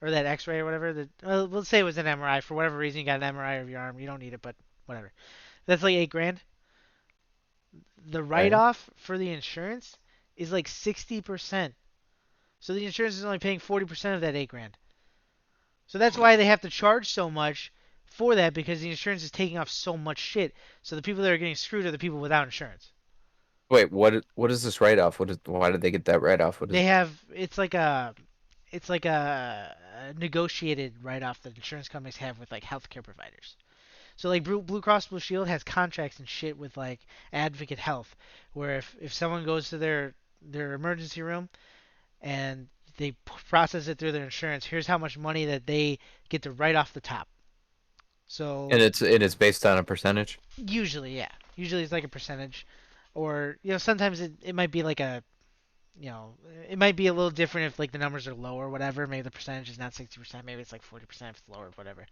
or that X-ray or whatever, let's say it was an MRI for whatever reason you got an MRI of your arm, you don't need it, but whatever. That's like 8 grand. The Right. write-off for the insurance is like 60%. So the insurance is only paying 40% of that 8 grand. So that's why they have to charge so much for that because the insurance is taking off so much shit. So the people that are getting screwed are the people without insurance. Wait, what is this write-off? Why did they get that write-off? What is They have it's like a negotiated write-off that insurance companies have with like healthcare providers. So like Blue Cross Blue Shield has contracts and shit with like Advocate Health, where if someone goes to their emergency room and they process it through their insurance, here's how much money that they get to write off the top. So and it's based on a percentage? usually, yeah, usually it's like a percentage, or sometimes it might be like you know it might be a little different if like the numbers are low or whatever. Maybe the percentage is not 60%, maybe it's like 40% if it's lower, whatever.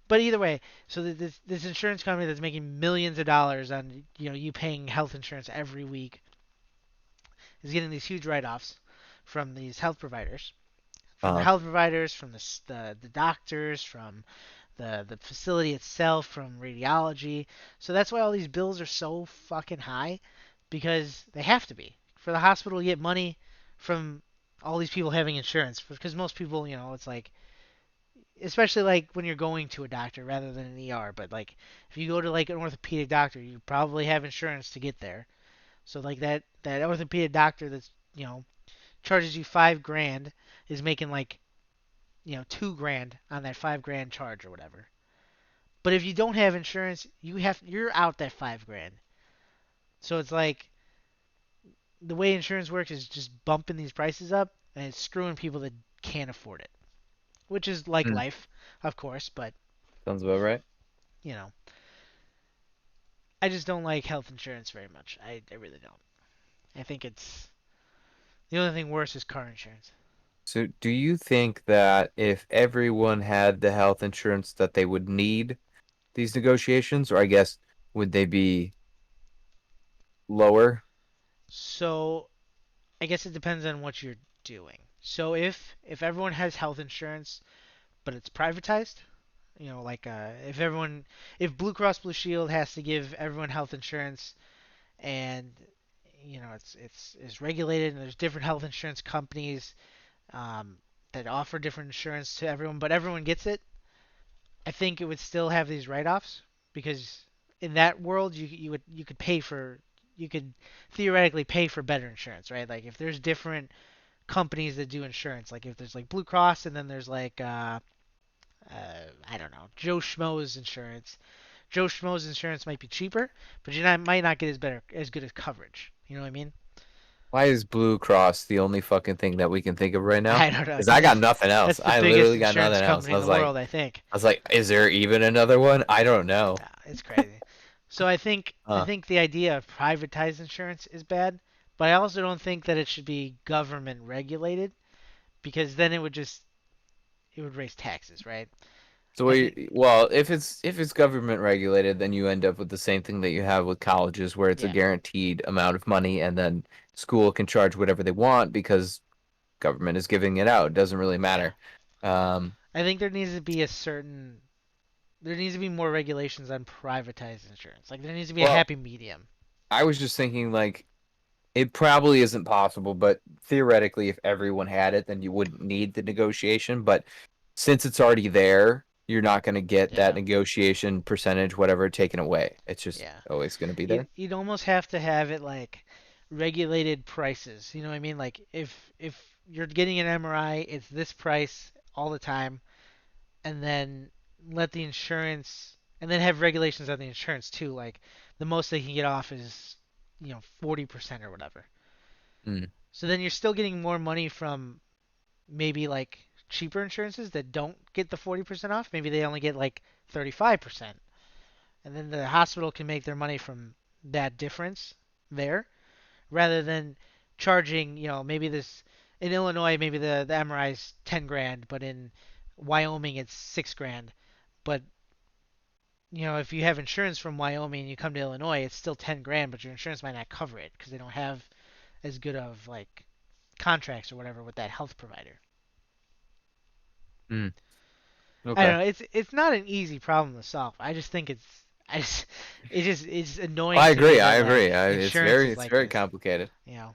But either way, so this insurance company that's making millions of dollars on you paying health insurance every week is getting these huge write-offs from these health providers, Uh-huh. from the doctors, from the facility itself, from radiology. So that's why all these bills are so fucking high because they have to be for the hospital to get money from all these people having insurance. Because most people, it's like especially like when you're going to a doctor rather than an ER. But like if you go to like an orthopedic doctor, you probably have insurance to get there. So like that orthopedic doctor that's charges you 5 grand is making like 2 grand on that 5 grand charge or whatever. But if you don't have insurance, you're out that 5 grand. So it's like the way insurance works is just bumping these prices up and it's screwing people that can't afford it, which is like Hmm. life, of course. But Sounds about right. you know, I just don't like health insurance very much. I really don't. I think it's the only thing worse is car insurance. So, do you think that if everyone had the health insurance that they would need these negotiations, or I guess would they be lower? So I guess it depends on what you're doing. So if everyone has health insurance but it's privatized, like if Blue Cross Blue Shield has to give everyone health insurance and it's regulated and there's different health insurance companies um, that offer different insurance to everyone, but everyone gets it. I think it would still have these write-offs because in that world you could theoretically pay for better insurance, right? Like if there's different companies that do insurance, like if there's like Blue Cross and then there's like I don't know, Joe Schmo's insurance. Joe Schmo's insurance might be cheaper, but might not get as good as coverage. You know what I mean? Why is Blue Cross the only fucking thing that we can think of right now? I don't know, Because I because got nothing else. that's the I biggest literally got insurance nothing else. company in the world, I think. I was like, is there even another one? I don't know. It's crazy. So I Huh. think the idea of privatized insurance is bad, but I also don't think that it should be government regulated because then it would raise taxes, right? So I think well, if it's government regulated, then you end up with the same thing that you have with colleges, where it's a yeah, guaranteed amount of money, and then school can charge whatever they want because government is giving it out. It doesn't really yeah. matter. Um, I think there needs to be more regulations on privatized insurance. Like there needs to be a well, happy medium. I was just thinking like it probably isn't possible, but theoretically, if everyone had it, then you wouldn't need the negotiation. But since it's already there, you're not going to get that Yeah, negotiation percentage, whatever, taken away. It's just yeah. always going to be You'd there. you'd almost have to have it like regulated prices. You know what I mean? Like if you're getting an MRI, it's this price all the time, and then let the insurance and then have regulations on the insurance too. Like the most they can get off is 40% or whatever. Mm. So then you're still getting more money from maybe like cheaper insurances that don't get the 40% off. Maybe they only get like 35%. And then the hospital can make their money from that difference there rather than charging, maybe this in Illinois, maybe the MRI is 10 grand, but in Wyoming it's 6 grand. But, if you have insurance from Wyoming and you come to Illinois, it's still 10 grand, but your insurance might not cover it because they don't have as good of like contracts or whatever with that health provider. Mm. I Okay. don't know. It's not an easy problem to solve. I just think I just it's annoying I to me agree. I that agree. like It's insurance very is it's like very this. complicated. You know,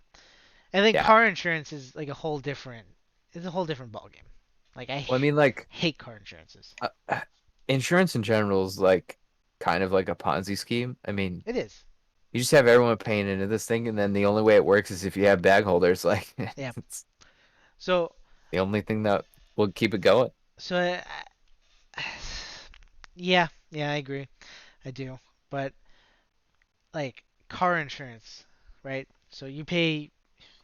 I think Yeah. car insurance is like a whole different. It's a whole different ballgame. Like Well, I mean, like hate car insurances. insurance in general is like kind of like a Ponzi scheme. I mean, It is. you just have everyone paying into this thing, and then the only way it works is if you have bag holders. Like, Yeah. it's So the only thing that will keep it going. so yeah, I agree. I do. But like car insurance, right? So you pay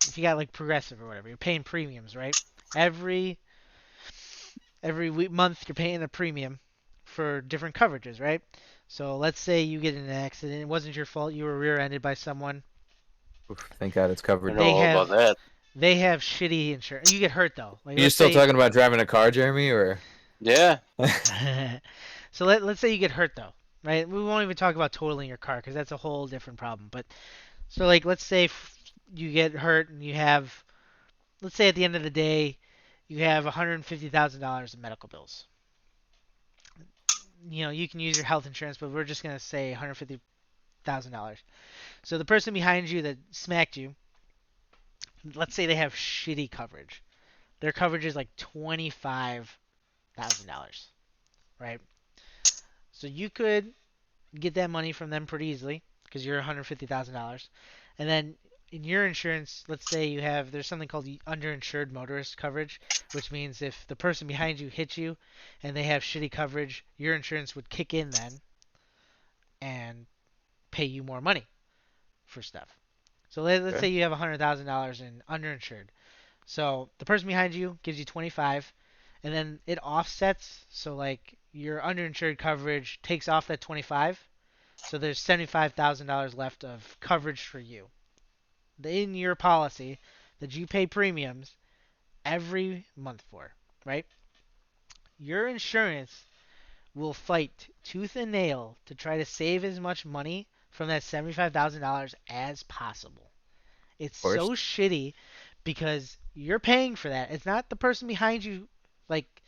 if you got like Progressive or whatever, you're paying premiums, right? Every month you're paying a premium for different coverages, right? So let's say you get in an accident, it wasn't your fault, you were rear-ended by someone. Oof, thank God it's I covered. know They all have about that. they have shitty insurance. You get hurt though. Like You let's still say talking about driving a car, Jeremy, or? Yeah. so let's say you get hurt though, right? We won't even talk about totaling your car because that's a whole different problem. But so like let's say you get hurt and you have let's say at the end of the day you have $150,000 in medical bills. You can use your health insurance, but we're just gonna say $150,000. So the person behind you that smacked you, let's say they have shitty coverage. Their coverage is like $25,000, right? So you could get that money from them pretty easily because you're $150,000, and then in your insurance, let's say there's something called underinsured motorist coverage, which means if the person behind you hits you and they have shitty coverage, your insurance would kick in then and pay you more money for stuff. So let's say Okay. you have $100,000 in underinsured. So the person behind you gives you 25, and then it offsets. So like your underinsured coverage takes off that 25. So there's $75,000 left of coverage for you in your policy that you pay premiums every month for, right? Your insurance will fight tooth and nail to try to save as much money from that $75,000 as possible. It's Of course. so shitty because you're paying for that. It's not the person behind you. Like,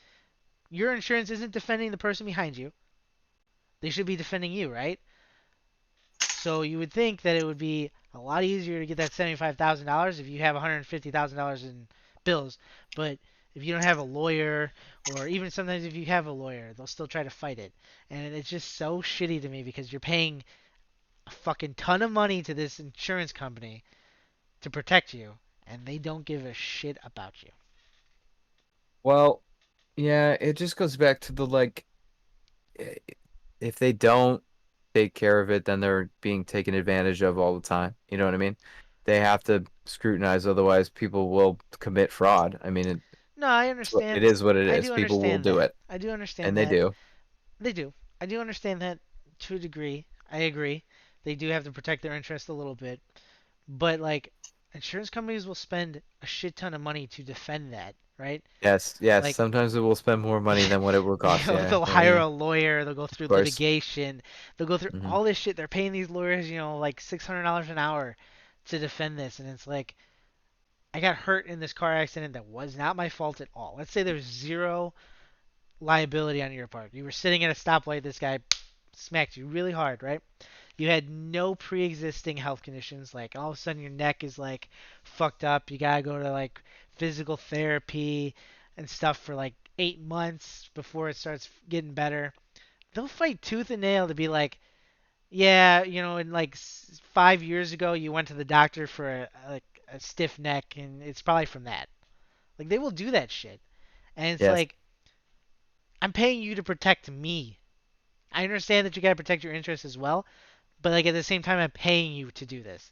your insurance isn't defending the person behind you. They should be defending you, right? So you would think that it would be a lot easier to get that $75,000 if you have $150,000 in bills. But if you don't have a lawyer, or even sometimes if you have a lawyer, they'll still try to fight it. And it's just so shitty to me because you're paying a fucking ton of money to this insurance company to protect you, and they don't give a shit about you. Well, yeah, it just goes back to the like, i- if they don't take care of it, then they're being taken advantage of all the time. You know what I mean? They have to scrutinize, otherwise people will commit fraud. I mean, No, I it understand. is what it I is. do People will understand do that. it, I do and understand they that. do. They do. I do understand that to a degree. I agree. They do have to protect their interest a little bit. But like insurance companies will spend a shit ton of money to defend that, right? Yes, yes. Like Sometimes it will spend more money than what it will cost. Yeah, they'll I hire mean, a lawyer, they'll go of through course. litigation, they'll go through Hmm. all this shit. They're paying these lawyers, like $600 an hour to defend this, and it's like I got hurt in this car accident that was not my fault at all. Let's say there's zero liability on your part. You were sitting at a stoplight, this guy smacked you really hard, right? You had no pre-existing health conditions, like all of a sudden your neck is like fucked up. You gotta go to like physical therapy and stuff for like 8 months before it starts getting better. They'll fight tooth and nail to be like, yeah, in like 5 years ago you went to the doctor for a stiff neck and it's probably from that. Like they will do that shit. And it's Yes. like I'm paying you to protect me. I understand that you gotta protect your interests as well, but like at the same time I'm paying you to do this.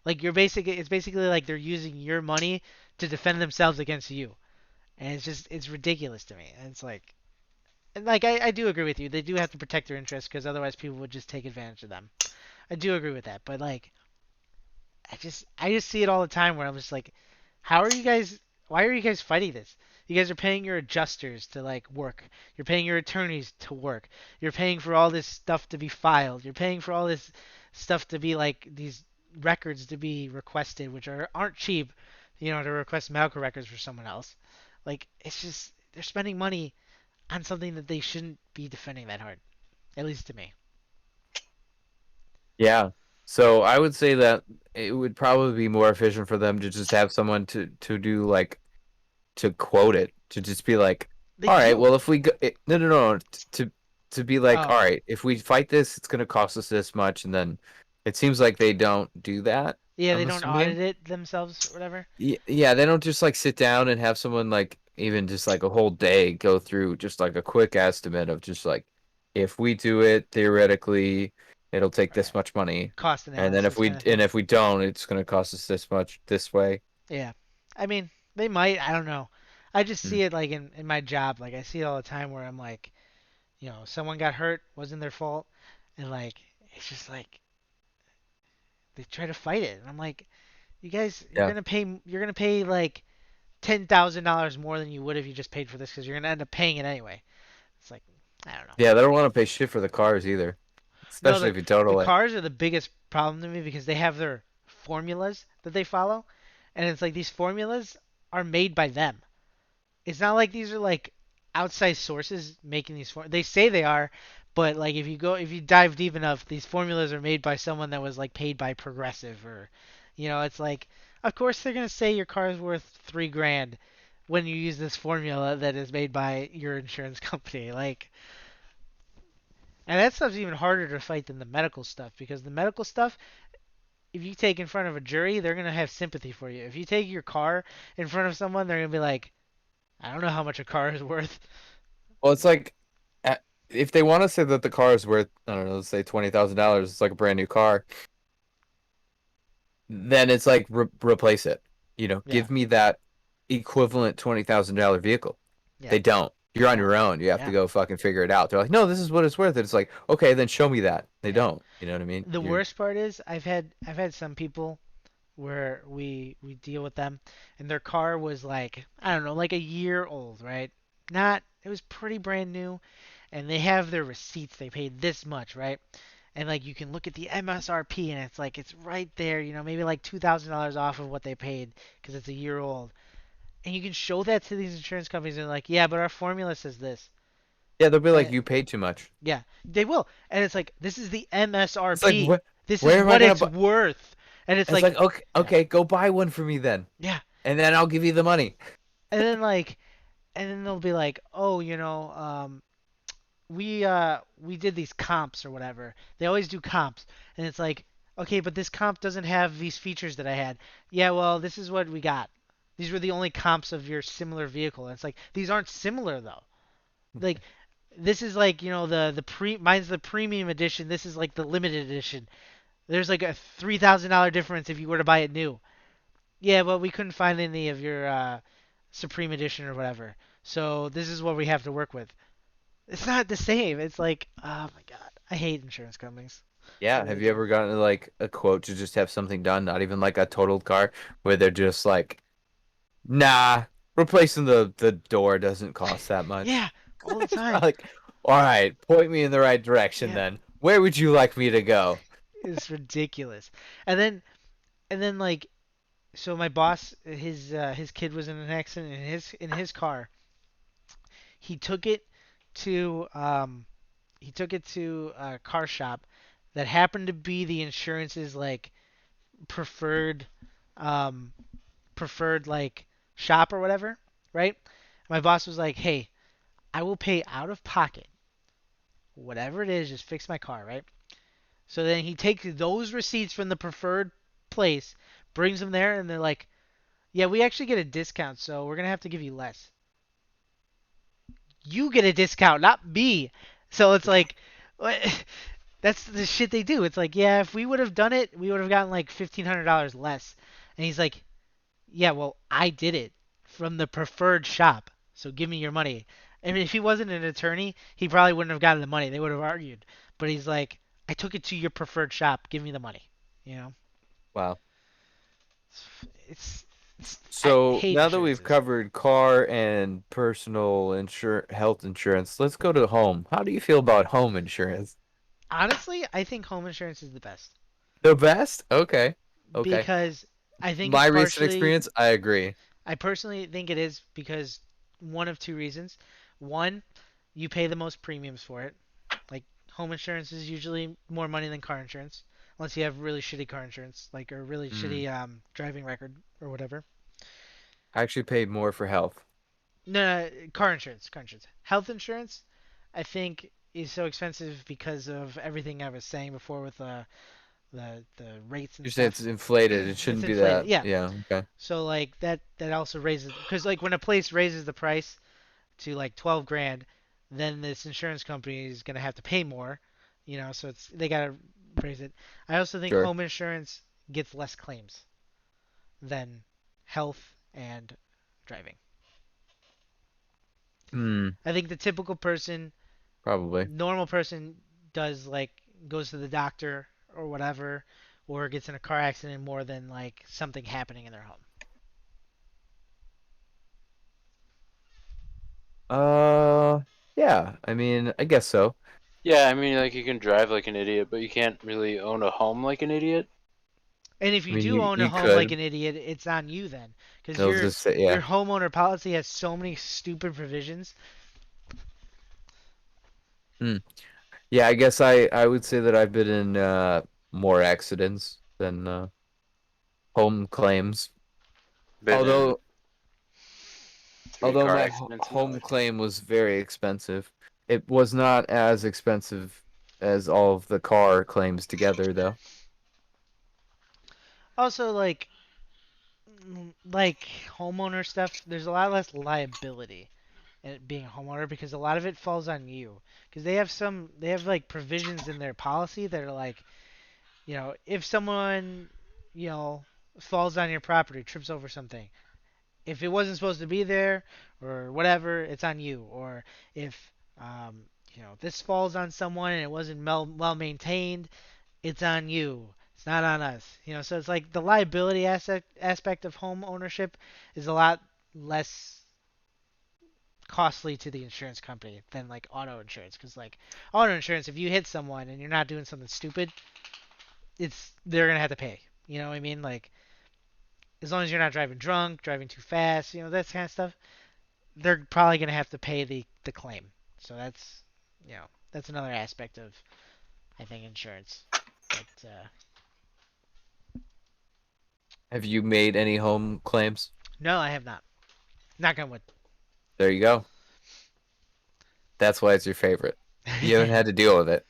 Like it's basically like they're using your money to defend themselves against you, and it's ridiculous to me. And it's like, and like I do agree with you. They do have to protect their interests because otherwise people would just take advantage of them. I do agree with that, but like I just see it all the time where I'm just like, how are you guys? Why are you guys fighting this? You guys are paying your adjusters to like work. You're paying your attorneys to work. You're paying for all this stuff to be filed. You're paying for all this stuff to be like these records to be requested, which aren't cheap, to request medical records for someone else. Like it's just they're spending money on something that they shouldn't be defending that hard, at least to me. Yeah. So I would say that it would probably be more efficient for them to just have someone to do like to quote it, to just be like, They all right, do. well if we go, no no no to be like, all Oh, right, if we fight this, it's gonna cost us this much, and then it seems like they don't do that. yeah, they I'm don't assuming. audit it themselves or whatever. Yeah, they don't just like sit down and have someone like even just like a whole day go through just like a quick estimate of just like if we do it theoretically it'll take this Right. much money, Cost and then analysis kind of thing. if we don't it's going to cost us this much this way. Yeah. I mean, they might. I don't know. I just Hmm. see it like in my job. Like I see it all the time where I'm like, someone got hurt, wasn't their fault, and like it's just like they try to fight it, and I'm like, you guys, Yeah. you're gonna pay like $10,000 more than you would if you just paid for this because you're gonna end up paying it anyway. It's like I don't know. Yeah, they don't want to pay shit for the cars either, No, especially the if you the total it. cars are the biggest problem to me because they have their formulas that they follow, and it's like these formulas are made by them. It's not like these are like outside sources making these they say they are, but like if you dive deep enough, these formulas are made by someone that was like paid by Progressive or it's like of course they're gonna say your car is worth 3 grand when you use this formula that is made by your insurance company. Like and that stuff's even harder to fight than the medical stuff because the medical stuff if you take in front of a jury, they're gonna have sympathy for you. If you take your car in front of someone, they're gonna be like, I don't know how much a car is worth. Well, it's like uh, if they want to say that the car is worth, I don't know, let's say $20,000, it's like a brand new car, then it's like replace it. Yeah, Give me that equivalent $20,000 vehicle. yeah, They don't. You're on no, your own. You have to yeah, go fucking figure it out. They're like, no, this is what it's worth. And it's like, okay, then show me that. They yeah. don't. You know what I mean? The You're worst part is I've had some people where we deal with them and their car was like I don't know like a year old, right? Not it was pretty brand new and they have their receipts. They paid this much, right? And like you can look at the MSRP and it's like it's right there, maybe like $2,000 off of what they paid because it's a year old. And you can show that to these insurance companies and they're like, yeah, but our formula says this. yeah. They'll be like, And you paid too much. yeah, they will. And it's like this is the It's like, MSRP. This is where am I what gonna it's buy? worth. And it's It's like, like, okay, yeah, okay, go buy one for me then, yeah. and then I'll give you the money. And then like, and then they'll be like, oh, we did these comps or whatever. They always do comps, and it's like, okay, but this comp doesn't have these features that I had. Yeah, well, this is what we got. These were the only comps of your similar vehicle. And it's like these aren't similar though. Like this is like mine's the premium edition. This is like the limited edition. There's like a $3,000 difference if you were to buy it new. Yeah, but we couldn't find any of your Supreme Edition or whatever. So this is what we have to work with. It's not the same. It's like, oh my god, I hate insurance companies. I Yeah, have really you do. ever gotten like a quote to just have something done, not even like a totaled car, where they're just like, nah, replacing the door doesn't cost that much. Yeah, all the It's time. like, all right, point me in the right direction Yeah, then. Where would you like me to go? it's ridiculous. And then like, so my boss, his kid was in an accident in his car. He took it to a car shop that happened to be the insurance's like preferred um preferred like shop or whatever, right? My boss was like, "Hey, I will pay out of pocket whatever it is, just fix my car, right?" So then he takes those receipts from the preferred place, brings them there, and they're like, "Yeah, we actually get a discount, so we're gonna have to give you less. You get a discount, not me." So it's like, That's the shit they do. It's like, yeah, if we would have done it, we would have gotten like $1,500 less. And he's like, yeah, well, I did it from the preferred shop, so give me your money. I mean, if he wasn't an attorney, he probably wouldn't have gotten the money. They would have argued. But he's like, I took it to your preferred shop. Give me the money. You know, Wow. it's, I So hate now that we've insurances. covered car and personal health insurance, let's go to home. How do you feel about home insurance? Honestly, I think home insurance is the best The best? Okay. Okay. because I think My it's recent partially experience, I agree. I personally think it is because one of two reasons. One, you pay the most premiums for it. Like home insurance is usually more money than car insurance, unless you have really shitty car insurance, like a really Mm. shitty driving record or whatever. I actually paid more for health. No, no, car insurance, car insurance. Health insurance, I think, is so expensive because of everything I was saying before with the rates and You say it's stuff. inflated. It It's shouldn't be inflated. that. Yeah. Yeah. Okay. So like that also raises because like when a place raises the price to like 12 grand, then this insurance company is gonna have to pay more, so they gotta raise it. I also think Sure. home insurance gets less claims than health and driving. Hmm. I think the typical person, Probably. normal person, does like goes to the doctor or whatever, or gets in a car accident more than like something happening in their home. Uh. Yeah. I mean, I guess so. Yeah, I mean, like you can drive like an idiot, but you can't really own a home like an idiot. And if I you mean, do own a you home like could. an idiot, it's on you then, because They'll your just say, your yeah. homeowner policy has so many stupid provisions. Hmm. Yeah. I guess I would say that I've been in more accidents than home claims. Been in Although 3 although car my accidents in my home life. claim was very expensive. It was not as expensive as all of the car claims together, though. Also, like homeowner stuff, there's a lot less liability in it being a homeowner because a lot of it falls on you. Because they have like provisions in their policy that are like, if someone, you know, falls on your property, trips over something, if it wasn't supposed to be there or whatever, it's on you. Or if this falls on someone and it wasn't well maintained, it's on you. It's not on us. So it's like the liability aspect of home ownership is a lot less costly to the insurance company than like auto insurance. Because like auto insurance, if you hit someone and you're not doing something stupid, they're gonna have to pay. You know what I mean? Like as long as you're not driving drunk, driving too fast, that kind of stuff, they're probably gonna have to pay the claim. So that's another aspect of I think insurance. But Have you made any home claims? no, I have not. Not gonna wood. There you go. That's why it's your favorite. You haven't had to deal with it.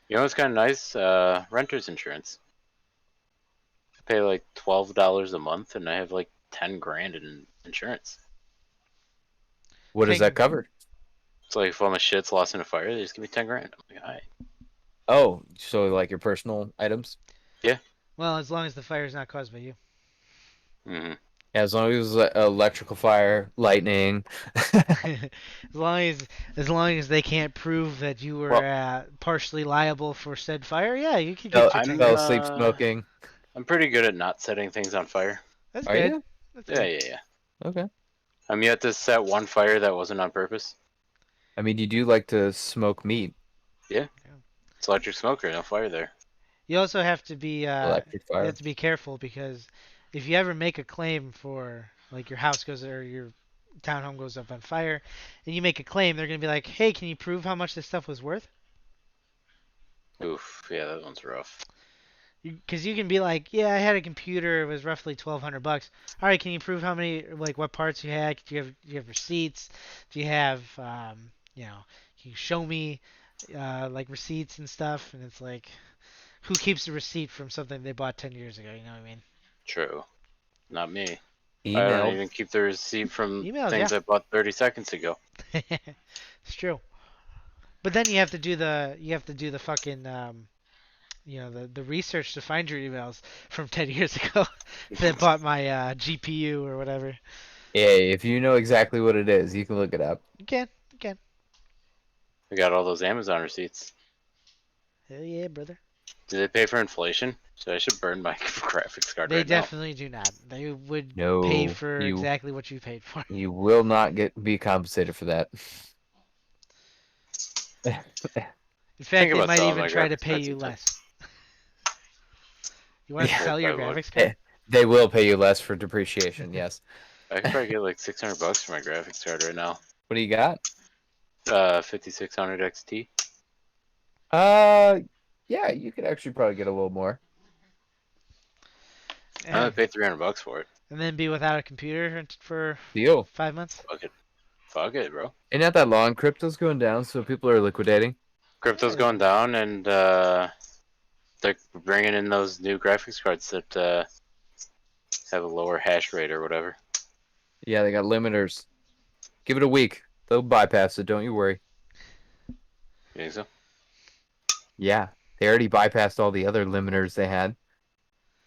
You know what's kind of nice? Renter's insurance. I pay like $12 a month, and I have like 10 grand in insurance. What does that 10. cover? So like if all my shit's lost in a fire, they just give me 10 grand. I'm like, alright. Oh, so like your personal items? Yeah. Well, as long as the fire is not caused by you. Mm-hmm. Yeah, as long as electrical fire, lightning. as long as as long as they can't prove that you were Well, partially liable for said fire, yeah, you could fell, get your 10 I'm fell grand. asleep uh, smoking. I'm pretty good at not setting things on fire. That's Are good. you? That's Yeah, good. yeah, yeah. Okay. I'm yet to set one fire that wasn't on purpose. I mean, you do like to smoke meat, Yeah, Yeah. it's electric smoker, no fire there. You also have to be electric fire. careful because if you ever make a claim for like your house goes or your townhome goes up on fire and you make a claim, they're gonna be like, "Hey, can you prove how much this stuff was worth?" Oof, yeah, that one's rough. Because you can be like, "Yeah, I had a computer. It was roughly $1,200. All right, can you prove how many like what parts you had? Do you have receipts? Do you have can you show me like receipts and stuff?" And it's like, who keeps a receipt from something they bought 10 years ago? You know what I mean? True. Not me. I don't Email. even keep the receipt from Emails, yeah. things I bought 30 seconds ago. It's true. But then you have to do the fucking the research to find your emails from 10 years ago that bought my GPU or whatever. Yeah, if you know exactly what it is, you can look it up. You can. I got all those Amazon receipts. Hell yeah, brother. Do they pay for inflation? So I should burn my graphics card They right now. definitely do not. They would pay No, for you exactly what you paid for. you will not be compensated for that. In fact, Think they about might selling even my try to graphics pay card you sometime. less. You want to Yeah. sell your Probably would. graphics card? They will pay you less for depreciation, yes. I could probably get like $600 for my graphics card right now. What do you got? 5600 XT. Yeah, you could actually probably get a little more. I only And, paid $300 for it. and then be without a computer for Deal. 5 months? Fuck it, bro. Ain't not that long. Crypto's going down, so people are liquidating. Crypto's Yeah. going down, and they're bringing in those new graphics cards that have a lower hash rate or whatever. Yeah, they got limiters. Give it a week. They'll bypass it, don't you worry. You think so? Yeah, they already bypassed all the other limiters they had.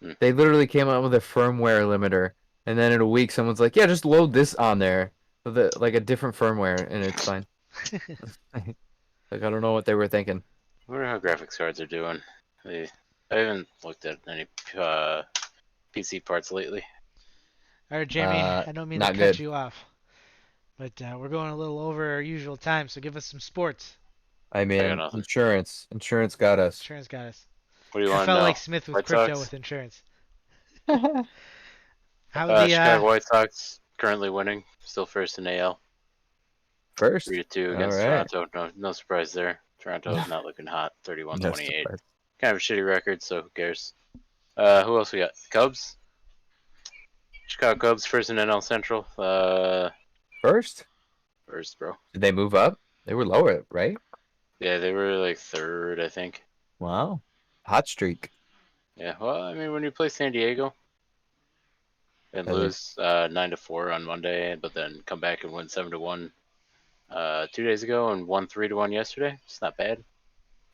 Hmm. They literally came out with a firmware limiter, and then in a week, someone's like, "Yeah, just load this on there with like a different firmware, and it's fine." Like, I don't know what they were thinking. I wonder how graphics cards are doing. I haven't looked at any PC parts lately. All right, Jamie, I don't mean to Not cut good. you off, but we're going a little over our usual time, so give us some sports. I I got mean, nothing. insurance got us. Insurance got us. What do you I want to felt know? like Smith with White crypto Sox? with insurance. How the Chicago White Sox currently winning, still first in AL, First, 3-2 all against right. Toronto. No surprise there. Toronto is not looking hot, No 31-28. surprise. Kind of a shitty record, so who cares? Who else we got? Cubs. Chicago Cubs first in NL Central. First, First, bro. did they move up? They were lower, right? Yeah, they were like third, I think. Wow, hot streak. Yeah, well, I mean, when you play San Diego and Yeah, they- lose 9-4 on Monday, but then come back and win 7-1 2 days ago and won 3-1 yesterday, it's not bad.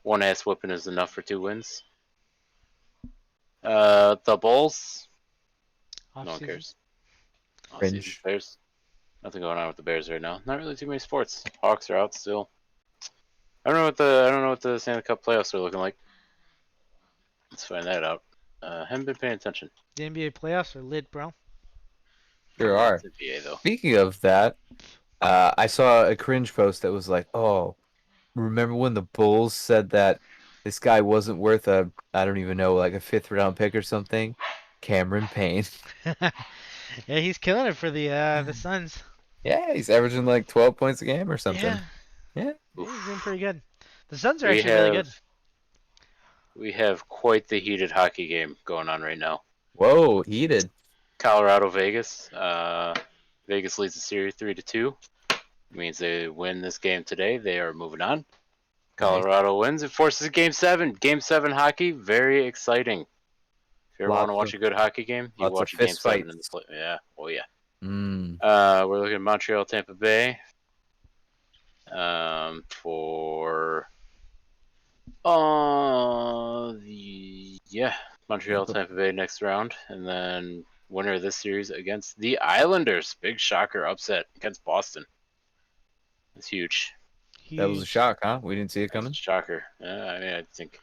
One ass whooping is enough for 2 wins. The Bulls, no one off-season. cares. Cringe. Off-season. Bears, nothing going on with the Bears right now. Not really too many sports. Hawks are out still. I don't know what the Stanley Cup playoffs are looking like. Let's find that out. Haven't been paying attention. The NBA playoffs are lit, bro. Sure are. It's NBA though. Speaking of that, I saw a cringe post that was like, "Oh, remember when the Bulls said that this guy wasn't worth I don't even know, like a fifth round pick or something?" Cameron Payne. Yeah, he's killing it for the Suns. Yeah, he's averaging like 12 points a game or something. Yeah. Yeah. Yeah, he's doing pretty good. The Suns are We actually really good. We have quite the heated hockey game going on right now. Whoa, heated. Colorado Vegas. Vegas leads the series 3-2. Means they win this game today. They are moving on. Colorado wins. It forces Game 7. Game 7 hockey. Very exciting. If you ever want to watch a good hockey game, you lots of watch a Game fist 7 in the fights. play. Yeah. Oh yeah. Mm. We're looking at Montreal, Tampa Bay. For Montreal, Tampa Bay next round, and then winner of this series against the Islanders. Big shocker upset against Boston. It's huge. That was a Huge. shock, huh? We didn't see it That's coming. a shocker. I mean, I think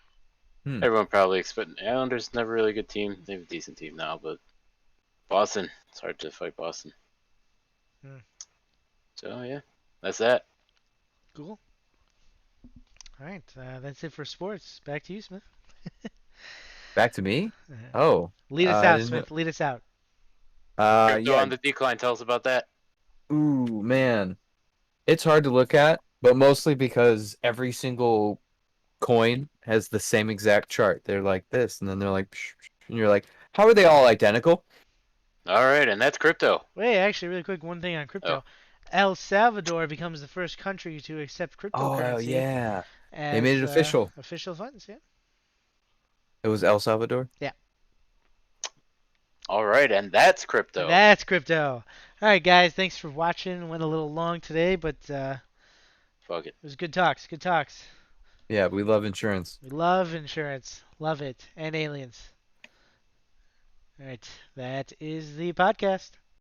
Hmm. everyone probably expected Islanders never really a good team. They have a decent team now, but Boston, it's hard to fight Boston. Hmm. So yeah, that's that. Cool. All right, that's it for sports. Back to you, Smith. Back to me? Oh. Lead us I out, didn't Smith. Lead us out. know- Crypto yeah. on the decline. Tell us about that. Ooh, man. It's hard to look at, but mostly because every single coin has the same exact chart. They're like this, and then they're like, psh, psh, and you're like, how are they all identical? All right, and that's crypto. Wait, actually, really quick, one thing on crypto. El Salvador becomes the first country to accept cryptocurrency Oh, yeah. as They made it official. official funds. Yeah. It was El Salvador. All right, and that's crypto. That's crypto. All right, guys. Thanks for watching. Went a little long today, but Fuck it. It was good talks. Good talks. Yeah, we love insurance. We love insurance. Love it. And aliens. All right. That is the podcast.